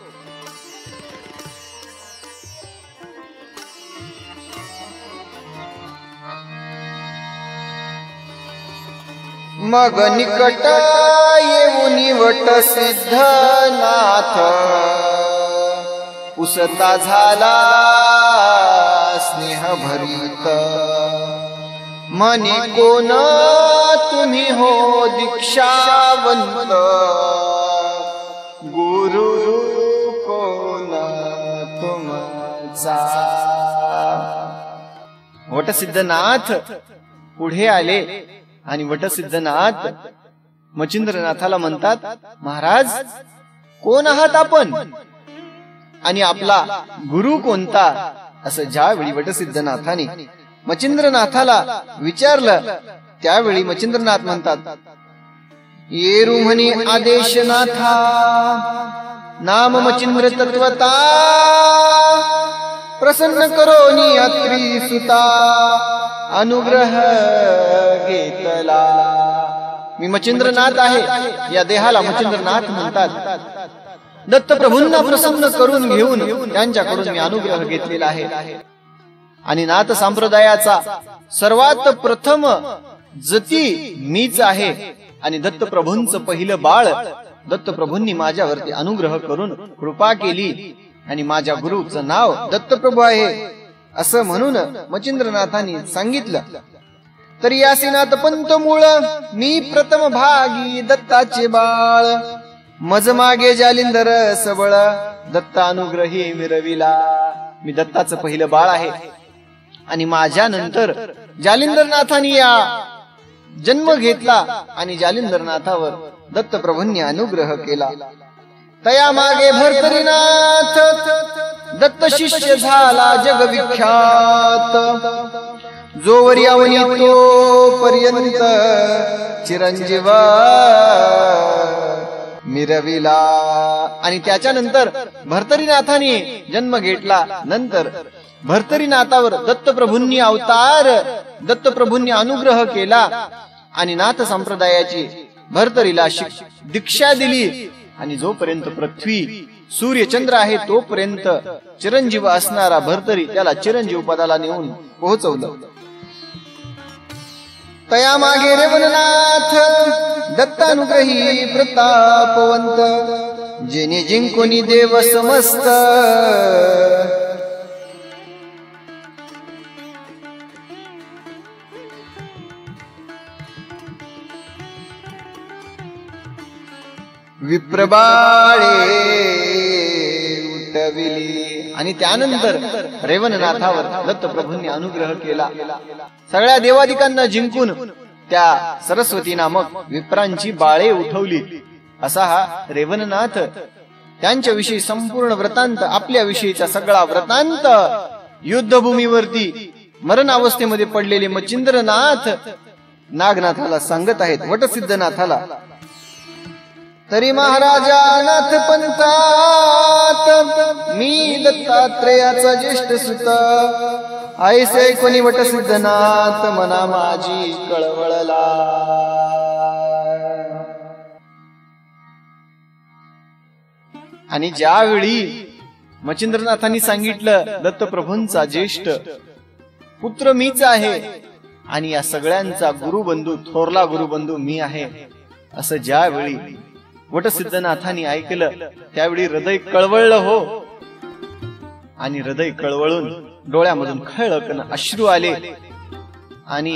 मग निकट येऊनी वटसिद्ध नाथ, उसता झाला स्नेह भरीत, मनी कोण तुम्ही हो दीक्षावंत, गुरु कोण तुमचा. वटसिद्धनाथ पुढे आले आणि वटसिद्धनाथ मचिंद्रनाथाला म्हणतात, महाराज कोण आहात आपण आणि आपला गुरु कोणता. असं ज्यावेळी वटसिद्धनाथाने मचिंद्रनाथाला विचारलं त्यावेळी मचिंद्रनाथ म्हणतात, येरू म्हणे आदेशनाथा, नाम मचिंद्र तत्वता, प्रसन्न करोनी अत्री सुता, अनुग्रह घेतला. मी मचिंद्रनाथ आहे, या देहाला मचिंद्रनाथ म्हणतात. दत्तप्रभूंना प्रसन्न करून घेऊन त्यांच्याकडून मी अनुग्रह घेतलेला आहे. आणि नाथ संप्रदायाचा सर्वात प्रथम जती मीच आहे. आणि दत्तप्रभूंचं पहिलं बाळ दत्तप्रभूंनी माझ्यावरती अनुग्रह करून कृपा केली आणि माझ्या गुरुचं नाव दत्तप्रभू आहे असं म्हणून मचिंद्रनाथांनी सांगितलं. तरी यासीनाथ पंत मूळ मी प्रथम भागी दत्ताचे बाळ, मज मागे जालिंदर सबळ, दत्तानुग्रही मिरविला. मी दत्ताचं पहिलं बाळ आहे आणि माझ्या नंतर जालिंदरनाथांनी या जन्म घेतला आणि जालिंदरनाथावर दत्तप्रभूंनी अनुग्रह केला. तया मागे भर्तरीनाथ दत्त शिष्य झाला जगविख्यात, जोवर यावनी तो पर्यंत चिरंजीव मिरविला. आणि त्याच्यानंतर भर्तरीनाथाने जन्म घेतला. नंतर भर्तरीनाथावर दत्तप्रभूंनी अवतार, दत्तप्रभूंनी अनुग्रह केला आणि नाथ संप्रदायाची भर्तरीला दीक्षा दिली. आणि जोपर्यंत पृथ्वी सूर्य चंद्र आहे तोपर्यंत चिरंजीव असणारा भर्तरी त्याला चिरंजीव पदाला नेऊन पोहोचवलं. तया मागे रेवणनाथ दत्तानुग्रही प्रतापवंत, जेने जिंकुनी देव समस्त, विप्रबाळे उठविली. आणि त्यानंतर रेवणनाथावर दत्तप्रभूंनी अनुग्रह केला. सगळ्या देवादिकांना जिंकून त्या सरस्वती नामक विप्रांची बाळे उठवली. असा हा रेवणनाथ. त्यांच्याविषयी संपूर्ण वृत्तांत, आपल्या विषयीचा सगळा वृत्तांत, युद्धभूमीवरती मरण अवस्थेमध्ये पडलेले मचिंद्रनाथ नागनाथाला सांगत आहेत, वटसिद्धनाथाला. तरी महाराजा नाथ पंथात मी दत्तात्रेयाचा ज्येष्ठ सुत, ऐसे कोणी वटसिद्धनाथ मना माझी कळवळला. आणि ज्यावेळी मचिंद्रनाथांनी सांगितलं दत्तप्रभूंचा ज्येष्ठ पुत्र मीच आहे आणि या सगळ्यांचा गुरुबंधू, थोरला गुरुबंधू मी आहे, असं ज्यावेळी वटसिद्धनाथांनी ऐकलं त्यावेळी हृदय कळवळलं हो. आणि हृदय कळवळून डोळ्यामधून खळकन अश्रू आले. आणि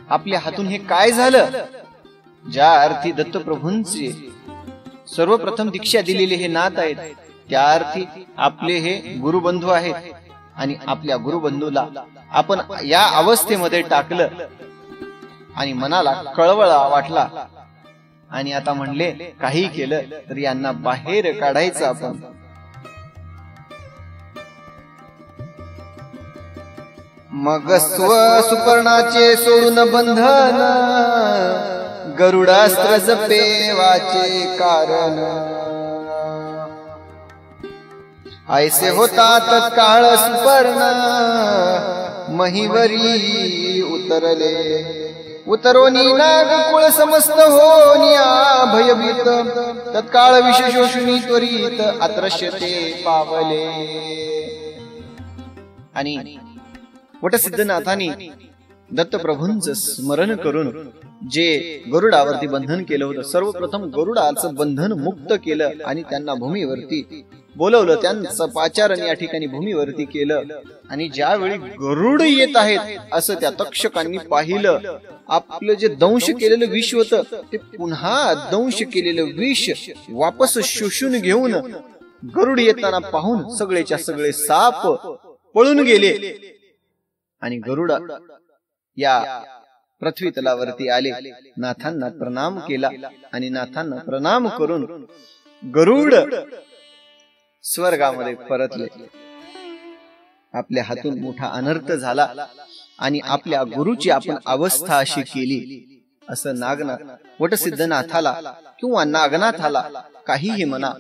आपल्या हातून हे काय झालं, ज्या अर्थी दत्तप्रभूंचे सर्वप्रथम दीक्षा दिलेले हे नाथ आहेत, त्या अर्थी आपले हे गुरुबंधू आहेत. आणि आपल्या गुरुबंधूला आपण या अवस्थेमध्ये टाकलं आणि मनाला कळवळा वाटला. आणि आता म्हणले काही केलं तर यांना बाहेर काढायचं आपण. मग सुपर्णाचे सोडून बंधन, गरुडास्त्र जपे वाचे कारण, ऐसे होता तत्काळ सुपर्ण महिवरी उतरोनी नाग कुळ समस्त होनिया भयभीत तत्काळ विशेषोषुनी त्वरित अत्रश्यते पावले. आणि वटसिद्धनाथांनी दत्तप्रभूंचं स्मरण करून जे गरुडावरती बंधन केलं होतं, सर्वप्रथम गरुडाचं बंधन मुक्त केलं आणि त्यांना भूमीवरती बोलवलं. त्यांचं पाचारण या ठिकाणी भूमीवरती केलं. आणि ज्यावेळी गरुड येत आहेत असं त्या तक्षकांनी पाहिलं, आपलं जे दंश केलेलं विष होतं ते पुन्हा दंश केलेलं विष वापस शोषून घेऊन गरुड येताना पाहून सगळेच्या सगळे साप पळून गेले. आणि गरुड या पृथ्वी तलावरती आले, नाथांना प्रणाम केला. आणि नाथांना प्रणाम करून गरुड स्वर्गामध्ये परतले. आपल्या हातून मोठा अनर्थ झाला आणि आपल्या गुरुची आपण अवस्था अशी केली असं वटसिद्धनाथाला किंवा नागनाथाला काहीही म्हणा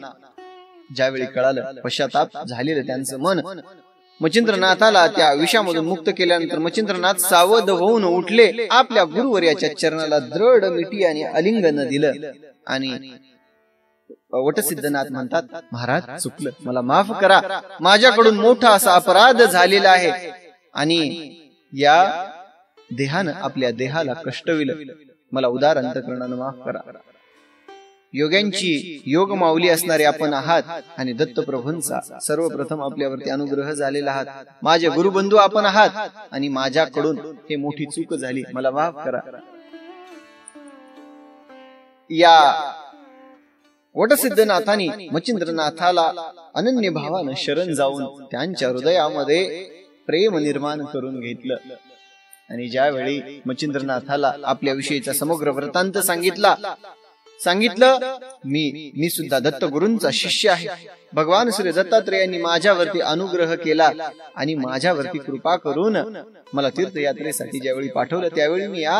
ज्यावेळी कळालं, पश्चाताप झालेलं त्यांचं मन मच्छिंद्रनाथाला त्या विषामधून मुक्त केल्यानंतर मच्छिंद्रनाथ सावध होऊन उठले. आपल्या गुरुवर्याच्या चरणाला दृढ मिठी आणि आलिंगन दिलं. आणि वटसिद्धनाथ म्हणतात, महाराज चुकलं, मला माफ करा, माझ्याकडून मोठा असा अपराध झालेला आहे आणि या देहानं आपल्या देहाला कष्टविलं, मला उदार अंतःकरणानं माफ करा. योग्यांची योग माऊली असणारे आपण आहात आणि दत्तप्रभूंचा सर्वप्रथम आपल्यावरती अनुग्रह झालेला आहात. माझे गुरुबंधू आपण आहात आणि माझ्याकडून हे मोठी चूक झाली, मला माफ करा. या वटसिद्धनाथांनी मच्छिंद्रनाथाला अनन्य भावानं शरण जाऊन त्यांच्या हृदयामध्ये प्रेम निर्माण करून घेतलं. आणि ज्यावेळी मच्छिंद्रनाथाला आपल्या विषयीचा समग्र वृत्तांत सांगितलं, मी सुद्धा दत्तगुरूंचा शिष्य आहे. भगवान श्री दत्तात्रेयांनी माझ्यावरती अनुग्रह केला आणि माझ्यावरती कृपा करून मला तीर्थयात्रेसाठी ज्यावेळी पाठवलं, त्यावेळी मी या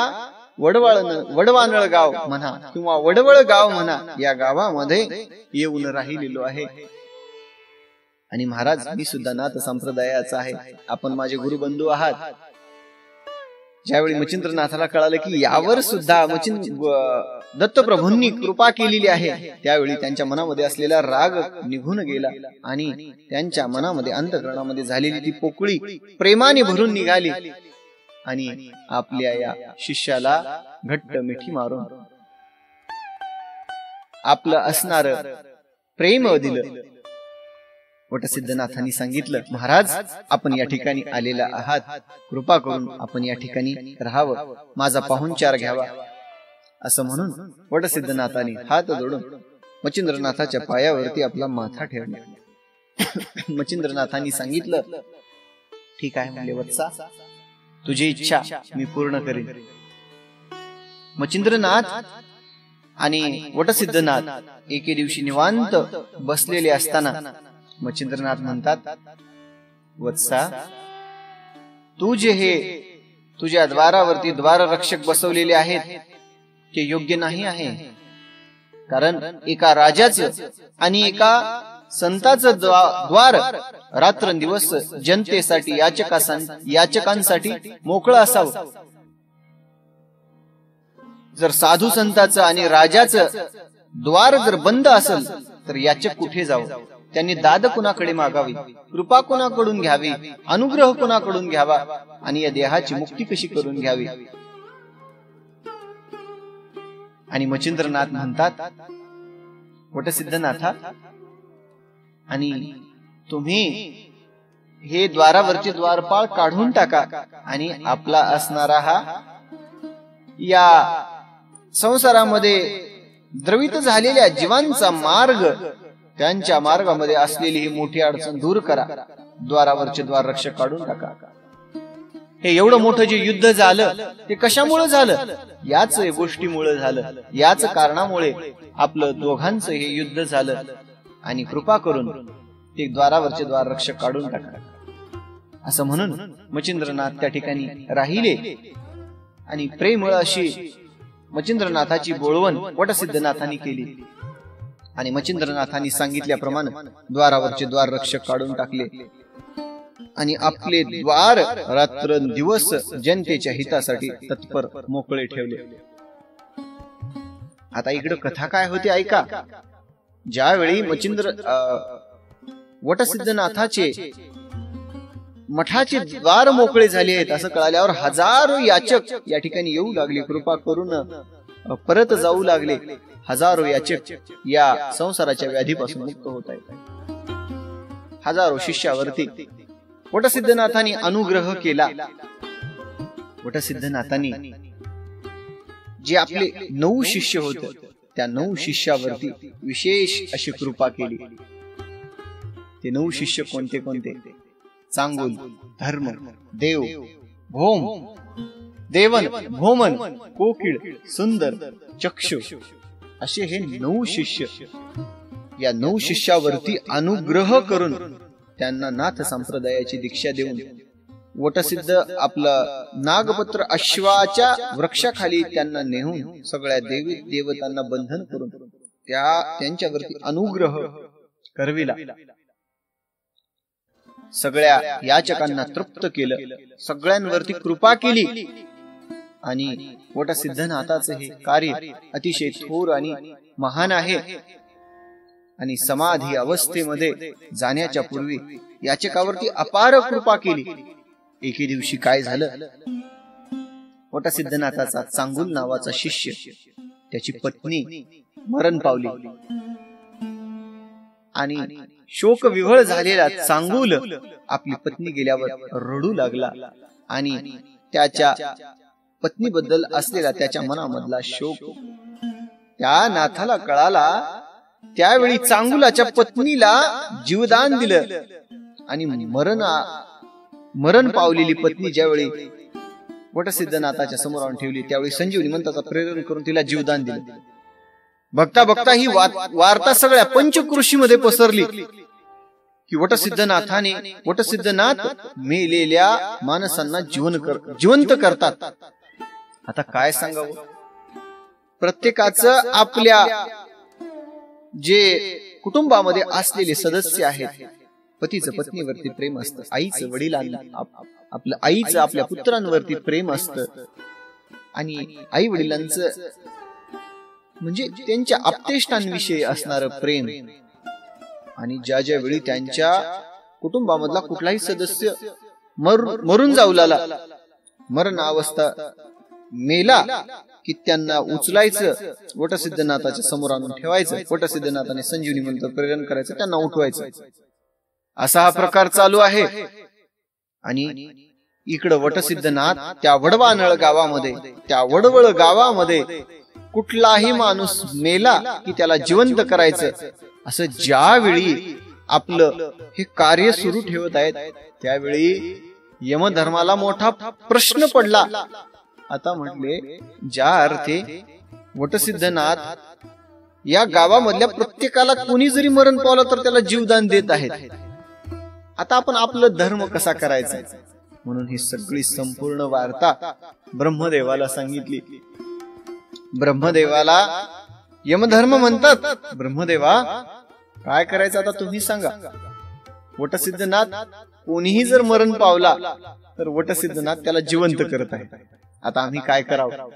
वडवानळ गाव म्हणा किंवा वडवळ गाव म्हणा, या गावामध्ये येऊन राहिलेलो आहे. आणि महाराज मी सुद्धा नाथ संप्रदायाचा आहे, आपण माझे गुरुबंधू आहात. ज्यावेळी मच्छिंद्रनाथाला कळालं की यावर सुद्धा दत्तप्रभूंनी कृपा केलेली आहे, त्यावेळी त्यांच्या मनामध्ये असलेला राग निघून गेला आणि त्यांच्या मनामध्ये अंतःकरणामध्ये झालेली ती पोकळी प्रेमाने भरून निघाली. आणि आपल्या या शिष्याला घट्ट मिठी मारून आपलं असणार प्रेम दिलं. वटसिद्धनाथांनी सांगितलं, महाराज आपण या ठिकाणी आलेला आहात, कृपा करून आपण या ठिकाणी राहावं, माझा पाहुणचार घ्यावा. असं म्हणून वटसिद्धनाथांनी हात जोडून मच्छिंद्रनाथाच्या पायावरती आपला माथा ठेवला. मच्छिंद्रनाथांनी सांगितलं, ठीक आहे म्हणले वत्सा, तुझी इच्छा मी पूर्ण करीन. मच्छिंद्रनाथ आणि वटसिद्धनाथ एके दिवशी निवांत बसलेले असताना मच्छिंद्रनाथ म्हणतात, वत्सा तू जे हे तुझ्या द्वारावरती द्वाररक्षक बसवलेले आहेत ते योग्य नाही आहे. कारण एका राजाचं आणि एका संताचं द्वार रात्रंदिवस जनतेसाठी याचकांसाठी मोकळं असावं. जर साधू संताचं आणि राजाचं द्वार जर बंद असेल तर याचक कुठे जावं, त्यांनी दाद कुणाकडे मागावी, कृपा कुणाकडून घ्यावी, अनुग्रह कुणाकडून घ्यावा आणि या देहाची मुक्ती कशी करून घ्यावी. आणि मच्छिंद्रनाथ म्हणतात, वटसिद्धनाथा आणि तुम्ही हे द्वारावरचे द्वारपाळ काढून टाका आणि आपला असणारा हा या संसारामध्ये द्रवित झालेल्या जीवांचा मार्ग, त्यांच्या मार्गामध्ये असलेली ही मोठी अडचण दूर करा, द्वारावरचे द्वार रक्षक काढून टाका. हे एवढं मोठं जे युद्ध झालं ते कशामुळे झालं, याच गोष्टीमुळे झालं, याच कारणामुळे आपलं दोघांचं हे युद्ध झालं. आणि कृपा करून ते द्वारावरचे द्वार रक्षक काढून टाका. असं म्हणून मच्छिंद्रनाथ त्या ठिकाणी राहिले. आणि प्रेमळ अशी मच्छिंद्रनाथाची बोळवण वटसिद्धनाथांनी केली. आणि मच्छिंद्रनाथांनी सांगितल्याप्रमाणे द्वारावरचे द्वार रक्षक काढून टाकले आणि आपले द्वार रात्रंदिवस जनतेच्या हितासाठी तत्पर मोकळे ठेवले. आता इकडे कथा काय होती ऐका. ज्यावेळी वटसिद्धनाथाचे मठाचे द्वार मोकळे झाले आहेत असं कळाल्यावर हजारो याचक या ठिकाणी येऊ लागले, कृपा करून परत जाऊ लागले. हजारो याचक या संसाराच्या व्याधीपासून मुक्त होत आहेत. हजारो शिष्यावरती वटसिद्धनाथांनी अनुग्रह केला. वटसिद्धनाथांनी जे आपले 9 शिष्य होते त्या 9 शिष्यावरती विशेष अशी कृपा केली. ते 9 शिष्य कोणते कोणते? चांगुल, धर्म, देव, भौम, देवन, भौमन, कोकिळ, सुंदर, चक्षु असे हे 9 शिष्य. या 9 शिष्यावरती अनुग्रह करून त्यांना नाथ संप्रदायाची दीक्षा देऊन वटसिद्ध आपलं नागपत्र अश्वाच्या वृक्षाखाली त्यांना नेऊन सगळ्या देवी देवतांना बंधन करून त्यांच्यावरती अनुग्रह करविला. सगळ्या याचकांना तृप्त केलं, सगळ्यांवरती कृपा केली आणि वटसिद्धनाथाचे हे कार्य अतिशय थोर आणि महान आहे. आणि समाधी अवस्थेमध्ये जाण्याच्या पूर्वी याचकावरती अपार कृपा केली. एके दिवशी काय झालं, वटसिद्धनाथाचा चांगुल नावाचा शिष्य त्याची पत्नी मरण पावली आणि शोक विव्हळ झालेला चांगुल आपली पत्नी गेल्यावर रडू लागला आणि त्याच्या पत्नीबद्दल असलेला त्याच्या मनामधला शोक त्या नाथाला कळाला. त्यावेळी चांगुलाच्या पत्नीला जीवदान दिलं आणि मरण पावलेली पत्नी ज्यावेळी वटसिद्धनाथाच्या समोर आणून ठेवली त्यावेळी संजीवनी मंत्राचा प्रेरण करून तिला जीवदान दिलं. बघता बघता ही वार्ता सगळ्या पंचकृषीमध्ये पसरली की वटसिद्धनाथ मेलेल्या माणसांना जिवंत करतात. आता काय सांगावं, प्रत्येकाचं आपल्या जे कुटुंबामध्ये असलेले सदस्य आहेत, पतीचं पत्नीवरती प्रेम असतं, आईचं वडिलांना आपलं आईचं आपल्या पुत्रांवरती प्रेम असतं आणि आई वडिलांचं म्हणजे त्यांच्या आप्तेष्टांविषयी असणारं प्रेम. आणि ज्या वेळी त्यांच्या कुटुंबामधला कुठलाही सदस्य मरून जाऊ लागला, मरण अवस्था मेला की त्यांना उचलायचं, वटसिद्धनाथाच्या समोर आणून ठेवायचं, वटसिद्धनाथाने संजीवनी मंत्र प्रेरण करायचं, त्यांना उठवायचं. असा हा प्रकार चालू आहे. आणि इकडं वटसिद्धनाथ त्या वडवानळ गावामध्ये, त्या वडवळ गावामध्ये कुठलाही माणूस मेला की त्याला जिवंत करायचं असं ज्यावेळी आपलं हे कार्य सुरू ठेवत आहेत त्यावेळी यमधर्माला मोठा प्रश्न पडला. आता म्हटले ज्या अर्थी वटसिद्धनाथ या गावामधल्या प्रत्येकाला कोणी जरी मरण पावलं तर त्याला जीवदान देत आहेत, आता आपण आपलं धर्म कसा करायचा? म्हणून ही सगळी संपूर्ण वार्ता ब्रह्मदेवाला सांगितली. ब्रह्मदेवाला यमधर्म म्हणतात, ब्रह्मदेवा काय करायचं आता तुम्ही सांगा. वटसिद्धनाथ कोणीही जर मरण पावला तर वटसिद्धनाथ त्याला जिवंत करत आहे. आता आम्ही काय करावं?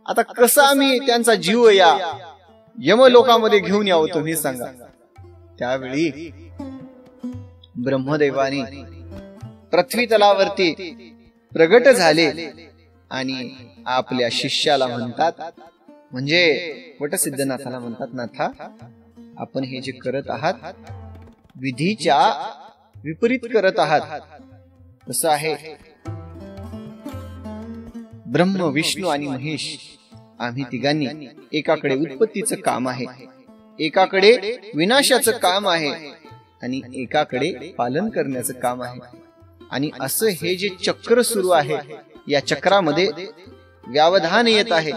आता कसं आम्ही त्यांचा जीव या यमलोकामध्ये घेऊन यावं तुम्ही सांगा. त्यावेळी ब्रह्मदेवाने पृथ्वी तलावरती प्रगट झाले आणि आपल्या शिष्याला म्हणतात, म्हणजे वटसिद्धनाथाला म्हणतात, नाथा आपण हे जे करत आहात विधीच्या विपरीत करत आहात. कसं आहे, ब्रह्म विष्णू आणि महेश आम्ही तिघांनी एकाकडे उत्पत्तीचं काम आहे, एकाकडे विनाशाचं काम आहे आणि एकाकडे पालन करण्याचं काम आहे. आणि असं हे जे चक्र सुरू आहे या चक्रामध्ये व्यवधान येत आहे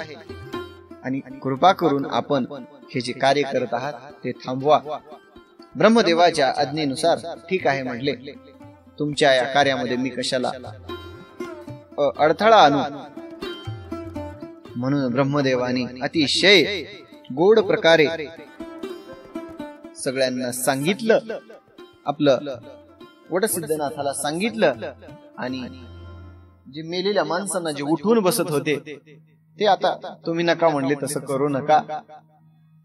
आणि कृपा करून आपण हे जे कार्य करत आहात ते थांबवा. ब्रह्मदेवाच्या आज्ञेनुसार ठीक आहे म्हटले, तुमच्या या कार्यामध्ये मी कशाला अडथळा आणू. म्हणून ब्रह्मदेवाने अतिशय गोड प्रकारे सगळ्यांना सांगितलं, आपलं वटसिद्धनाथाला सांगितलं, आणि जे मेलेल्या माणसांना जे उठून बसत होते ते आता तुम्ही नका म्हणले तसं करू नका,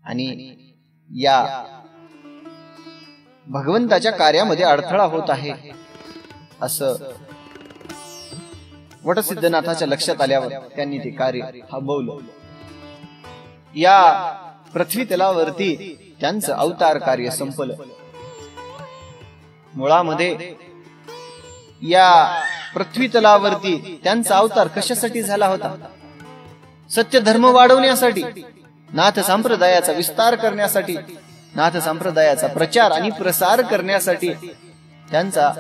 आणि या भगवंताच्या कार्यामध्ये अडथळा होत आहे असं वटसिद्धनाथाच्या लक्षात आल्यावर त्यांनी ते कार्य थांबवलं. या पृथ्वी तलावरती त्यांचं अवतार कार्य संपलं. मुळामध्ये या पृथ्वी तलावरती त्यांचा अवतार कशासाठी झाला होता? सत्य धर्म वाढवण्यासाठी, नाथ संप्रदायाचा विस्तार करण्यासाठी, नाथ संप्रदायाचा प्रचार आणि प्रसार करण्यासाठी त्यांचा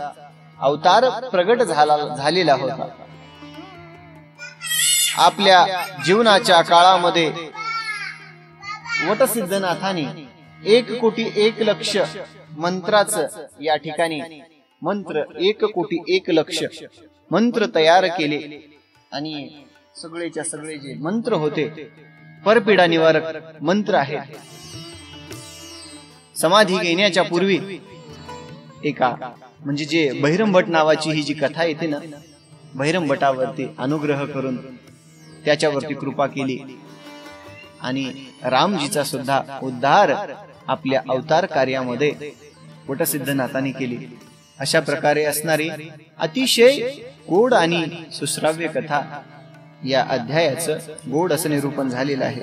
अवतार प्रगट झालेला होता. आपल्या जीवनाच्या काळामध्ये वटसिद्धनाथाने 1,01,00,000 मंत्राचं या ठिकाणी मंत्र 1,01,00,000 मंत्र तयार केले, आणि सगळेच्या सगळे जे मंत्र होते परपीडा निवारक मंत्र आहेत. समाधी घेण्याच्या पूर्वी एका म्हणजे जे बहिरमभट नावाची ही जी कथा येते ना, बहिरमभटावरती अनुग्रह करून त्याच्यावरती कृपा केली, आणि रामजीचा सुद्धा उद्धार आपल्या अवतार कार्यामध्ये वटसिद्धनाथाने केली. अशा प्रकारे असणारी अतिशय गोड आणि सुश्राव्य कथा या अध्यायाचं गोड असं निरूपण झालेलं आहे.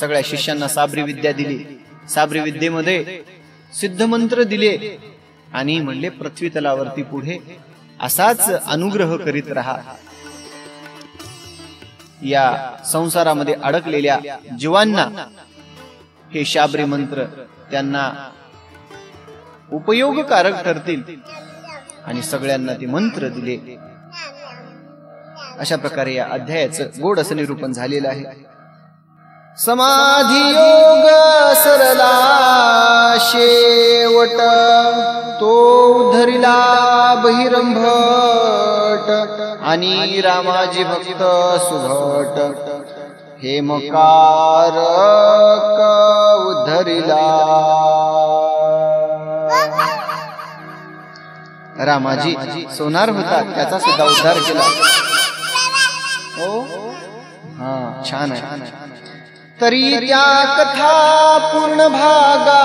सगळ्या शिष्यांना साबरी विद्या दिली. साबरी विद्येमध्ये सिद्ध मंत्र दिले, आणि म्हणले पृथ्वी तलावरती पुढे असाच अनुग्रह करीत राहा. या संसारामध्ये अडकलेल्या जीवांना हे शाबरी मंत्र त्यांना उपयोगकारक ठरतील, आणि सगळ्यांना ते मंत्र दिले. अशा प्रकारे या अध्यायाचं गोड असं निरूपण झालेलं आहे. समाधी योग सरला शेवट, तो धरिला बहिरंभट, आणि रामाजी भक्त सुभट, हे मकार उद्धरिला. रामाजी सोनार होता, त्याचा सुद्धा उद्धार केला. हो, हा, छान आहे. तरी त्या कथा पूर्ण भागात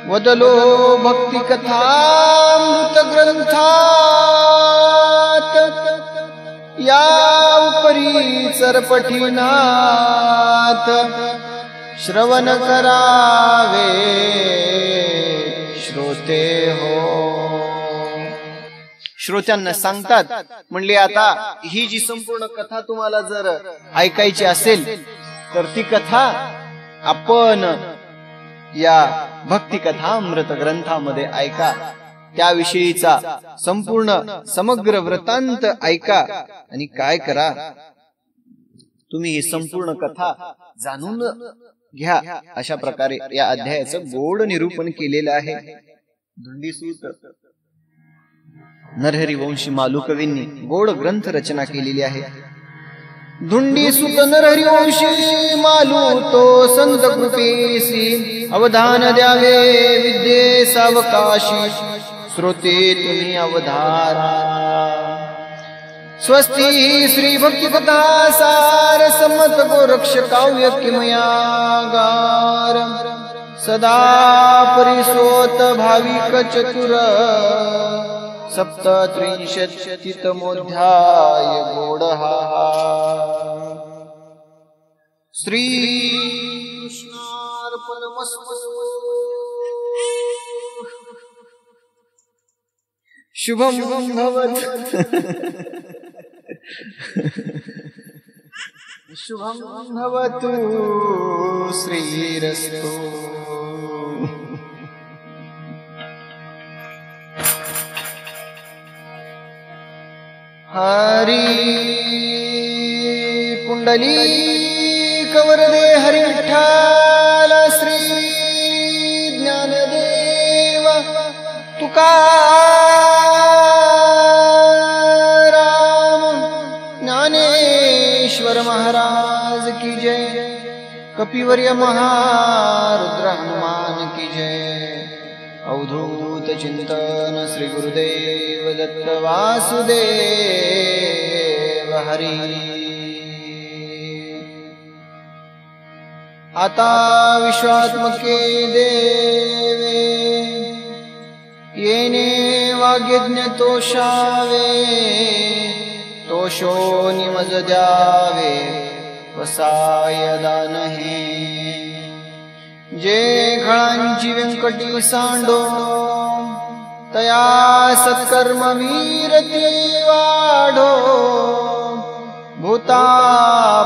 वदलो भक्ती कथा मृत ग्रंथात, या उपरी चरपठीनाथ श्रवण करावे श्रोते हो. श्रोत्यांना सांगतात, म्हणले आता ही जी संपूर्ण कथा तुम्हाला जर ऐकायची असेल तर ती कथा आपण या भक्ती कथामृत ग्रंथामध्ये ऐका. त्याविषयीचा संपूर्ण समग्र वृत्तांत ऐका, आणि काय करा, तुम्ही ही संपूर्ण कथा जाणून घ्या. अशा प्रकारे या अध्यायाचं गोड निरूपण केलेलं आहे. धुंडीसूत नरहरी वंशी मालुकवींनी गोड ग्रंथ रचना केलेली आहे. धुंडीसूत नरहरी वंशी मालू तो संत कृपेसी, अवधान द्यावे विद्ये सावकाशी, श्रोते तुम्ही अवधारा. स्वस्ती श्री भक्ती कथा सार सम्मत गोरक्ष काव्य किमयागार, सदा परिसोत भाविक चतुर, सप्तत्रिंशत्तमोऽध्याय गोडहा. श्री कृष्णार्पणमस्तु. शुभं भवतु. शुभं भवतु. श्रीरस्तु. हरी पुंडलीक वरदे हरी विठ्ठल श्री ज्ञानदेव तुकाराम ज्ञानेश्वर महाराज की जय. कपिवर्य महारुद्र हनुमान की जय। अवधूत चिंतन श्री गुरुदेव दत्त वासुदेव हरी। आता विश्वात्मके देवे येने वाग्यज्ञ तोषावे। तोषो निमज द्यावे वसाय दानहे। जे खळांची व्यंकटी सांडो तया सत्कर्म वीरती वाढो। भूता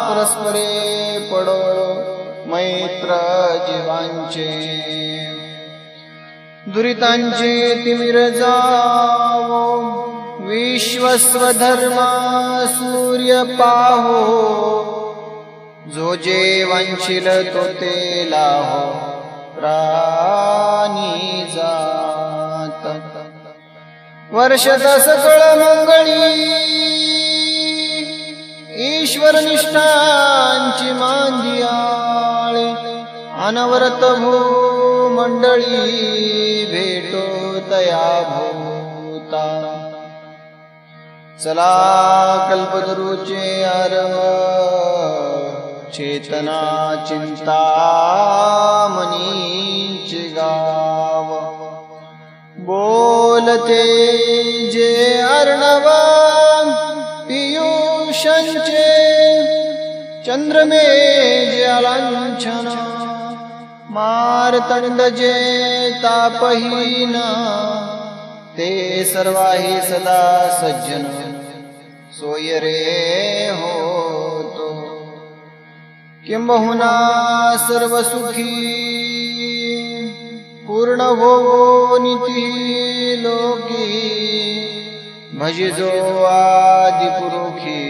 परस्परे पडो मैत्र जीवांचे। दुरितांचे तिमिर जावो विश्वस्वधर्मा सूर्य पाहो। जो जे वांछिल तो ते लाहो प्राणी जात। वर्षत सकळ मंगळी ईश्वर निष्ठांची मांदियाळे। अनवरत भूमंडळी भेटो तया भूता। चला कल्पतरूचे आरव चेतना चिंतामणीचे गाव। बोलते जे अर्णव पियुषांचे। चंद्रमे जे अलांछन मार्तंड जे तापहीन। ते सर्वाही सदा सज्जन सोय रे होतो। किंबहुना सर्व सुखी पूर्ण हो नीती लोकी। भजिजो आदिपुरुषी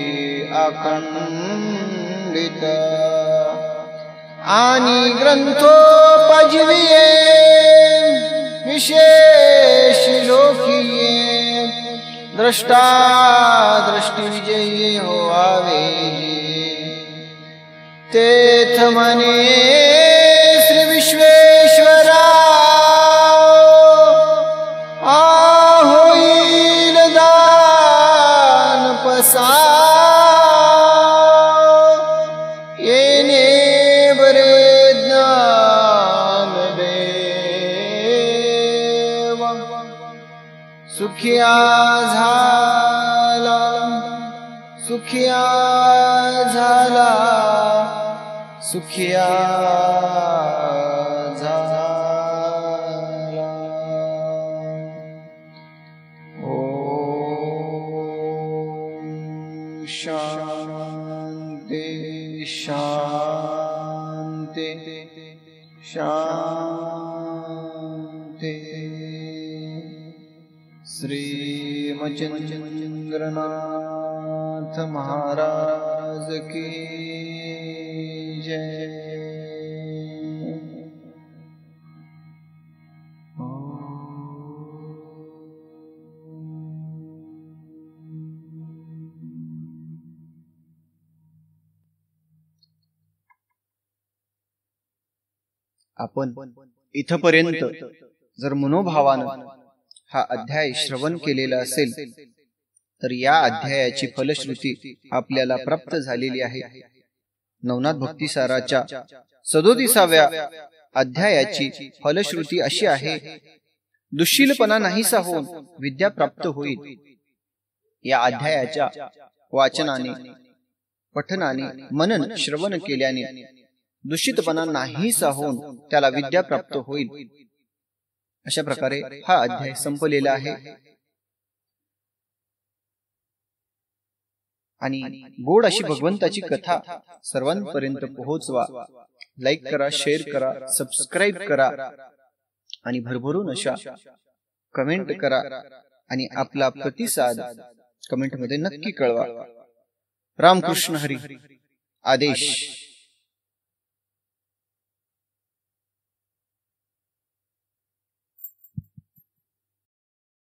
अखंडित। आणि ग्रंथोपजीविये विशेष लोकीये। द्रष्टा दृष्टी विजयी होवावे। तेथ म्हणे श्री विश्वेश्वरा। होईल दान पसा। येणे बरे ज्ञान देव। सुखिया झाला सुखिया झाला सुखिया झाला। ओम शांती शांती शांती। श्रीमचंद्रनाथ महाराज की जय। आपण इथपर्यंत जर मनोभावानं हा अध्याय श्रवण केलेला असेल तर या अध्यायाची फलश्रुती आपल्याला प्राप्त झालेली आहे। नवनाथ भक्तिसाराच्या 37व्या अध्यायाची फलश्रुती अशी आहे, दुःशीलपणा नाहीसा होऊन विद्या प्राप्त होईल। या अध्यायाच्या वाचनाने, पठनाने, मनन श्रवण केल्याने दूषितपणा नाहीसा होऊन त्याला विद्या प्राप्त होईल। अशा प्रकारे हा अध्याय संपलेला आहे। आणि गोड अशी भगवंताची कथा सर्वांपर्यंत पोहोचवा। लाईक करा, शेअर करा, सबस्क्राईब करा आणि भरभरून अशा कमेंट करा आणि आपला प्रतिसाद कमेंट मध्ये नक्की कळवा। रामकृष्ण हरी। आदेश।